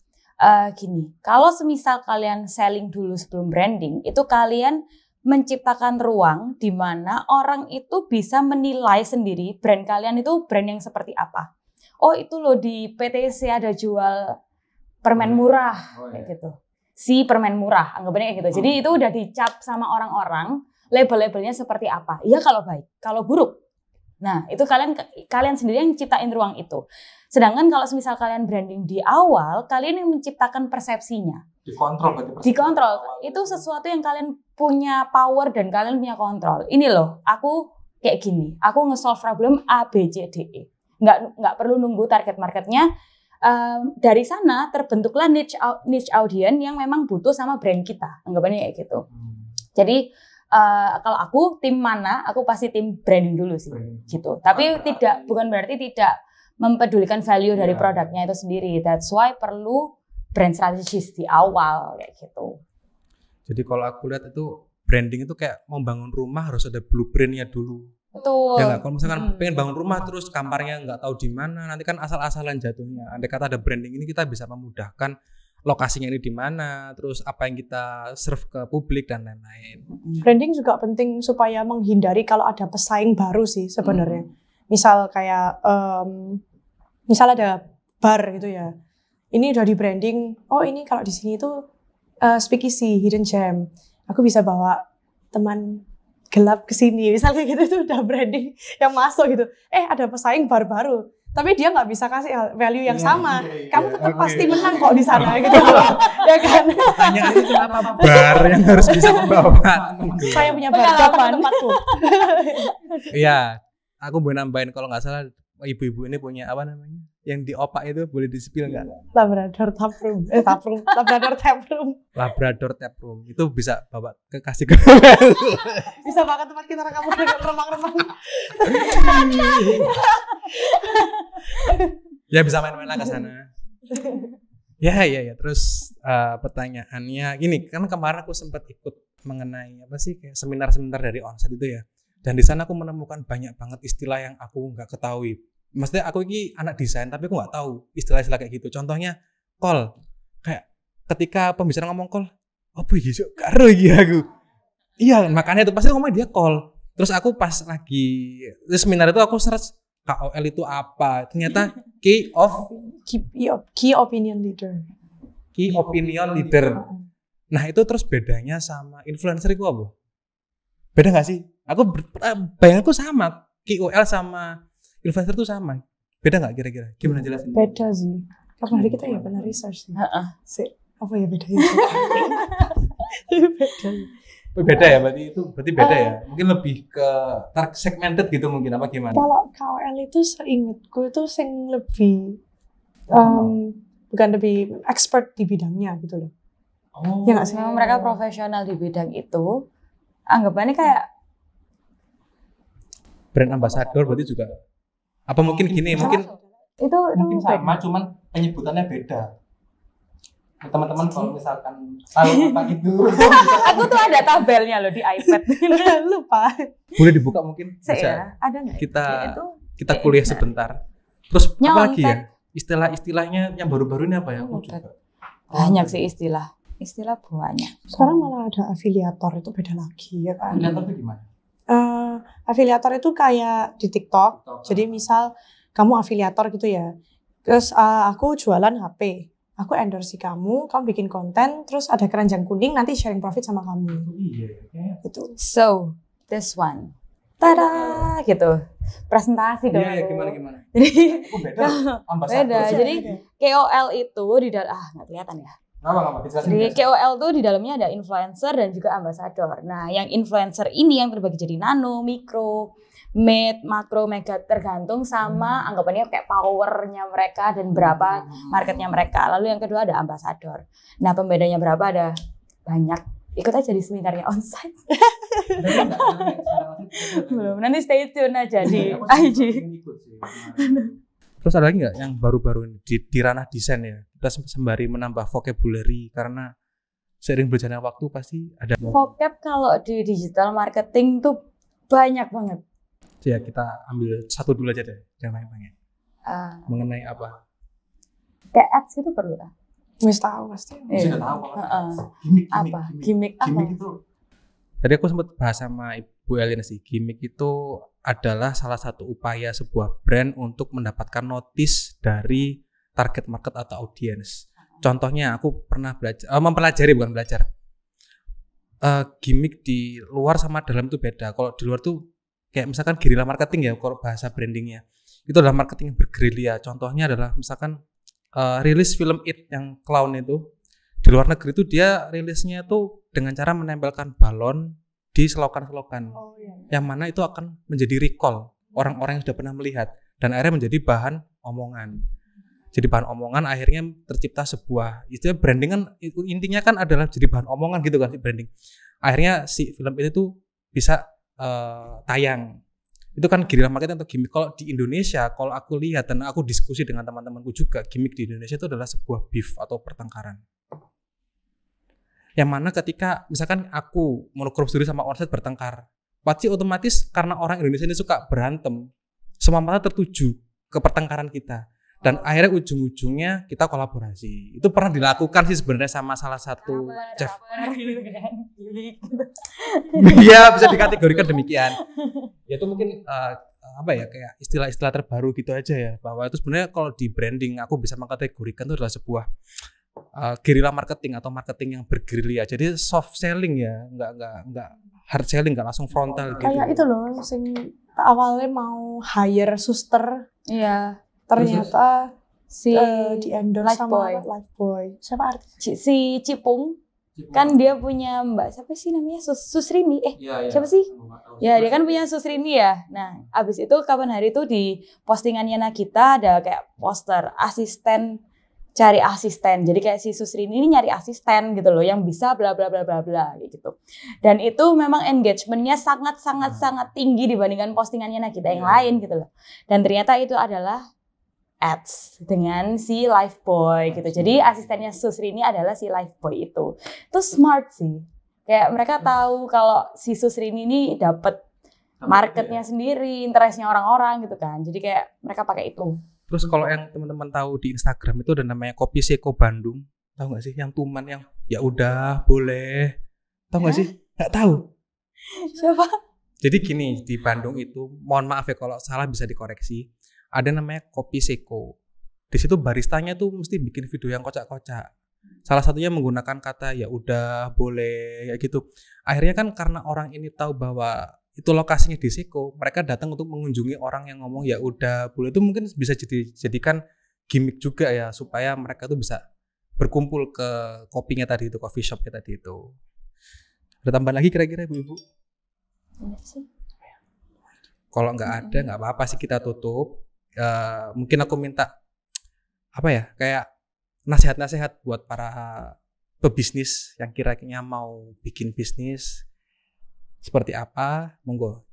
gini, kalau semisal kalian selling dulu sebelum branding, itu kalian menciptakan ruang di mana orang itu bisa menilai sendiri brand kalian itu brand yang seperti apa. Oh itu loh di PTC ada jual permen murah kayak gitu. Si permen murah, anggapannya kayak gitu. Jadi itu udah dicap sama orang-orang, label-labelnya seperti apa. Iya kalau baik, kalau buruk. Nah itu kalian sendiri yang ciptain ruang itu. Sedangkan kalau misal kalian branding di awal, kalian yang menciptakan persepsinya. Dikontrol. Itu sesuatu yang kalian punya power dan kalian punya kontrol. Ini loh, aku kayak gini. Aku nge-solve problem A, B, C, D, E. Nggak perlu nunggu target marketnya. Dari sana terbentuklah niche audience yang memang butuh sama brand kita. Anggapannya kayak gitu. Jadi kalau aku tim mana, aku pasti tim branding dulu sih. Gitu. Tapi bukan berarti tidak mempedulikan value dari produknya itu sendiri. That's why perlu brand strategis di awal kayak gitu. Jadi kalau aku lihat itu branding itu kayak membangun rumah harus ada blueprint-nya dulu. Betul. Ya nggak, kalau misalkan pengen bangun rumah terus kamarnya nggak tahu di mana, nanti kan asal-asalan jatuhnya. Andai kata ada branding ini kita bisa memudahkan lokasinya ini di mana, terus apa yang kita serve ke publik dan lain-lain. Branding juga penting supaya menghindari kalau ada pesaing baru sih sebenarnya. Misal kayak misal ada bar gitu ya. Ini udah di branding, oh ini kalau di sini tuh speakeasy, hidden gem. Aku bisa bawa teman gelap ke sini. Misalnya gitu itu udah branding yang masuk gitu. Ada pesaing bar baru. Tapi dia nggak bisa kasih value yang sama. Kamu tetap pasti menang kok di sana gitu. Ya kan? Pertanyaan itu kenapa bar yang harus bisa membawa teman? Saya punya bar, datang ke tempatku. Iya, aku boleh nambahin kalau nggak salah ibu-ibu ini punya apa namanya? Yang di opak itu boleh di-spill nggak? Labrador taproom. Labrador taproom. Itu bisa bawa ke kasih ke bisa banget tempat kita rekaman dengan remang-remang. Ya bisa main-main lah ke sana. Ya. Terus pertanyaannya gini, kan kemarin aku sempat ikut mengenai apa sih kayak seminar-seminar dari Onsite itu ya. Dan di sana aku menemukan banyak banget istilah yang aku nggak ketahui. Maksudnya aku ini anak desain tapi aku nggak tahu istilah-istilah kayak gitu. Contohnya call, kayak ketika pembicara ngomong call, apa ya karo iki aku. Iya, makanya itu pasti ngomong dia call. Terus aku pas lagi seminar itu aku search KOL itu apa? Ternyata key opinion leader. Key opinion leader. Nah, itu terus bedanya sama influencer itu apa? Beda nggak sih? Aku bayanganku sama, KOL sama influencer itu sama. Beda nggak kira-kira? Gimana jelasin? Beda sih. Kapan hari kita ya pernah research sih. Apa ya bedanya? Beda ya, berarti beda ya. Mungkin lebih ke segmented gitu mungkin apa gimana? Kalau KOL itu seingatku itu sing lebih bukan lebih expert di bidangnya gitu loh. Ya nggak sih, memang mereka profesional di bidang itu. Anggapannya kayak brand ambassador berarti juga apa mungkin gini, mungkin Itu Mungkin beda. sama, cuman penyebutannya beda. Teman-teman kalau misalkan tahu apa itu, Aku tuh ada tabelnya loh di iPad. Lupa. boleh dibuka mungkin Saya bisa ada nggak? kita Ya, itu kita kuliah sebentar. Terus apa Nyontek. lagi ya? Istilah-istilahnya yang baru-baru ini apa ya? Aku Nyontek. juga. banyak sih istilah banyak. Sekarang malah ada afiliator, itu beda lagi ya kan. Afiliator itu gimana? Afiliator itu kayak di TikTok. Jadi misal kamu afiliator gitu ya. Terus aku jualan HP. Aku endorse kamu bikin konten, terus ada keranjang kuning, nanti sharing profit sama kamu. Iya. Gitu. So this one, tada gitu, presentasi dong. Iya, aku. gimana? Jadi Aku beda. Ambasador. beda. Jadi KOL itu di dalam nggak kelihatan ya. Nggak dijelasin. Jadi KOL tuh di dalamnya ada influencer dan juga ambassador. Nah, yang influencer ini yang terbagi jadi nano, mikro, mid, makro, mega, tergantung sama anggapannya kayak powernya mereka dan berapa marketnya mereka. Lalu yang kedua ada ambassador. Nah, pembedanya berapa ada banyak. Ikut aja di seminarnya onsite. Belum, nanti stay tune aja di IG. Terus ada lagi nggak yang baru-baru ini di ranah desain ya? Kita sembari menambah vocabulary karena seiring berjalannya waktu pasti ada. Vocab kalau di digital marketing tuh banyak banget. Ya kita ambil satu dulu aja deh, jangan banyak-banyak. Mengenai apa? Kayak ads itu perlu lah. Wis tahu pasti. Sudah tahu Apa? Gimmick apa? Gimmick itu Tadi aku sempat bahas sama Ibu Elina sih, gimmick itu adalah salah satu upaya sebuah brand untuk mendapatkan notice dari target market atau audience. Contohnya aku pernah mempelajari, bukan belajar. Gimmick di luar sama dalam itu beda. Kalau di luar tuh kayak misalkan guerrilla marketing ya, kalau bahasa brandingnya. Itu adalah marketing yang bergerilya. Contohnya adalah misalkan rilis film It yang clown itu. Di luar negeri itu dia rilisnya tuh dengan cara menempelkan balon di selokan-selokan. Oh, iya. Yang mana itu akan menjadi recall orang-orang yang sudah pernah melihat dan akhirnya menjadi bahan omongan. Jadi bahan omongan akhirnya tercipta sebuah istilah branding kan intinya kan adalah jadi bahan omongan gitu kan branding. Akhirnya si film itu tuh bisa tayang. Itu kan guerrilla marketing atau gimmick. Kalau di Indonesia, kalau aku lihat dan aku diskusi dengan teman-temanku juga, gimmick di Indonesia itu adalah sebuah beef atau pertengkaran. Yang mana ketika misalkan aku monogroup studi sama onsite bertengkar, pasti otomatis karena orang Indonesia ini suka berantem, semua mata tertuju ke pertengkaran kita dan akhirnya ujung-ujungnya kita kolaborasi. Itu pernah dilakukan sih sebenarnya sama salah satu chef. Iya, bisa dikategorikan demikian. Ya itu mungkin apa ya, kayak istilah-istilah terbaru gitu aja ya, bahwa itu sebenarnya kalau di branding aku bisa mengkategorikan itu adalah sebuah guerrilla marketing atau marketing yang bergerilya. Jadi soft selling ya, enggak hard selling, enggak langsung frontal gitu. Kayak itu loh, sing awalnya mau hire suster, Iya. ternyata Si di endorse sama Lifebuoy. Lifebuoy. Siapa artis? si Cipung kan dia punya Mbak siapa sih namanya Susrini Iya. siapa sih? Ya dia kan punya Susrini ya. Nah abis itu kapan hari itu di postingannya Nagita ada kayak poster asisten cari asisten. Jadi kayak si Susrini ini nyari asisten gitu loh yang bisa bla bla bla bla bla gitu. Dan itu memang engagementnya sangat tinggi dibandingkan postingannya Nagita yang lain gitu loh. Dan ternyata itu adalah ads dengan si Lifebuoy gitu. Jadi asistennya Susrini adalah si Lifebuoy itu. Itu smart sih. Kayak mereka tahu kalau si Susrini ini dapat marketnya sendiri, interestnya orang-orang gitu kan. Jadi kayak mereka pakai itu. Terus kalau yang teman-teman tahu di Instagram itu ada namanya Kopi Seko Bandung. Tahu nggak sih yang tuman yang ya udah boleh. Tahu nggak sih? Nggak tahu. Siapa? Jadi gini, di Bandung itu, mohon maaf ya kalau salah bisa dikoreksi. Ada namanya Kopi Seko. Di situ baristanya tuh mesti bikin video yang kocak-kocak. Salah satunya menggunakan kata ya udah boleh kayak gitu. Akhirnya kan karena orang ini tahu bahwa itu lokasinya di Seko, mereka datang untuk mengunjungi orang yang ngomong ya udah boleh. Itu mungkin bisa jadikan gimmick juga ya supaya mereka tuh bisa berkumpul ke kopinya tadi itu, coffee shopnya tadi itu. Ada tambahan lagi kira-kira ibu-ibu? Enggak sih. Kalau nggak ada nggak apa-apa sih kita tutup. Mungkin aku minta apa ya, kayak nasihat-nasihat buat para pebisnis yang kira-kira mau bikin bisnis seperti apa, monggo.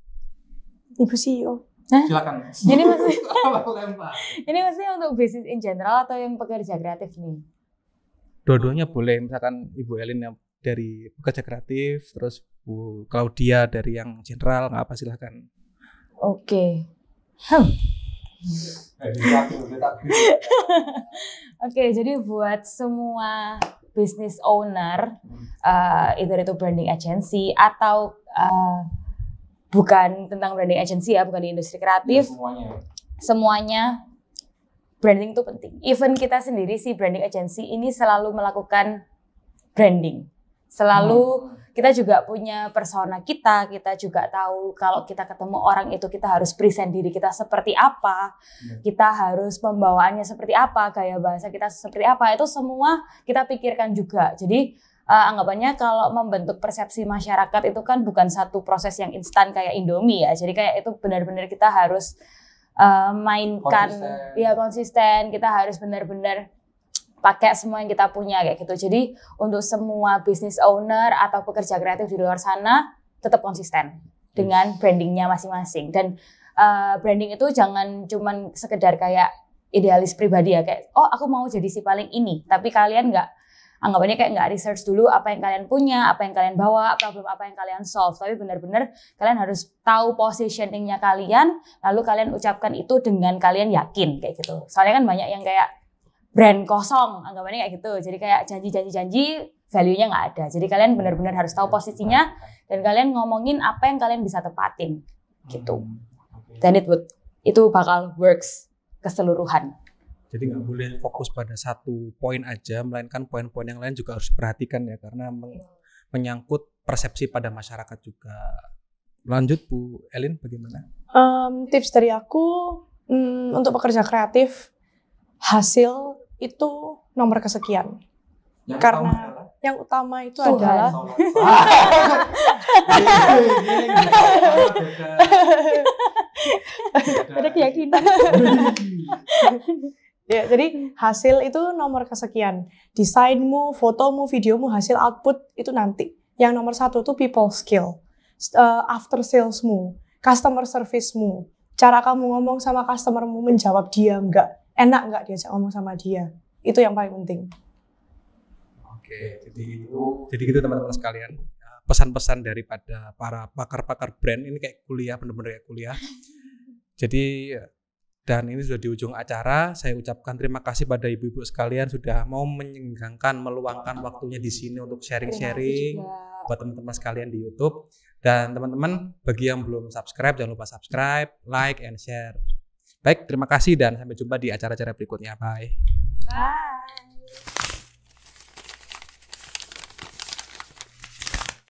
Ibu CEO. Silakan. Ini maksudnya, Lempar. ini maksudnya untuk bisnis in general atau yang pekerja kreatif nih? Dua-duanya boleh, misalkan Ibu Elin yang dari pekerja kreatif, terus Bu Claudia dari yang general, nggak apa silahkan. Oke. Oke, jadi buat semua business owner, either itu branding agency atau bukan tentang branding agency ya, bukan di industri kreatif, semuanya branding itu penting. Even kita sendiri sih branding agency ini selalu melakukan branding. Selalu kita juga punya persona kita juga tahu kalau kita ketemu orang itu kita harus present diri kita seperti apa, kita harus pembawaannya seperti apa, gaya bahasa kita seperti apa, itu semua kita pikirkan juga. Jadi anggapannya kalau membentuk persepsi masyarakat itu kan bukan satu proses yang instan kayak Indomie ya. Jadi kayak itu benar-benar kita harus mainkan konsisten, kita harus benar-benar pakai semua yang kita punya kayak gitu. Jadi untuk semua business owner atau pekerja kreatif di luar sana tetap konsisten dengan brandingnya masing-masing. Dan branding itu jangan cuman sekedar kayak idealis pribadi ya, kayak oh aku mau jadi si paling ini, tapi kalian anggapannya kayak nggak research dulu apa yang kalian punya, apa yang kalian bawa, problem apa yang kalian solve. Tapi benar-benar kalian harus tahu positioningnya kalian, lalu kalian ucapkan itu dengan kalian yakin kayak gitu. Soalnya kan banyak yang kayak brand kosong, anggapannya kayak gitu. Jadi kayak janji, value-nya nggak ada. Jadi kalian benar-benar harus tahu posisinya dan kalian ngomongin apa yang kalian bisa tepatin gitu. Dan itu bakal works keseluruhan. Jadi nggak boleh fokus pada satu poin aja, melainkan poin-poin yang lain juga harus diperhatikan ya, karena menyangkut persepsi pada masyarakat juga. Lanjut Bu Elin, bagaimana? Tips dari aku untuk pekerja kreatif, hasil itu nomor kesekian. Karena yang utama itu adalah ada keyakinan. Ya, jadi hasil itu nomor kesekian. Desainmu, fotomu, videomu, hasil output itu nanti. Yang nomor satu itu people skill, after salesmu, customer servicemu, cara kamu ngomong sama customermu, menjawab dia enak nggak diajak ngomong sama dia. Itu yang paling penting. Oke, jadi gitu teman-teman sekalian. Pesan-pesan daripada para pakar-pakar brand ini kayak kuliah, benar-benar kayak kuliah. Jadi dan ini sudah di ujung acara. Saya ucapkan terima kasih pada ibu-ibu sekalian sudah mau menyenggangan, meluangkan waktunya di sini untuk sharing-sharing buat teman-teman sekalian di YouTube. Dan teman-teman bagi yang belum subscribe, jangan lupa subscribe, like, and share. Baik, terima kasih dan sampai jumpa di acara-acara berikutnya. Bye. Bye.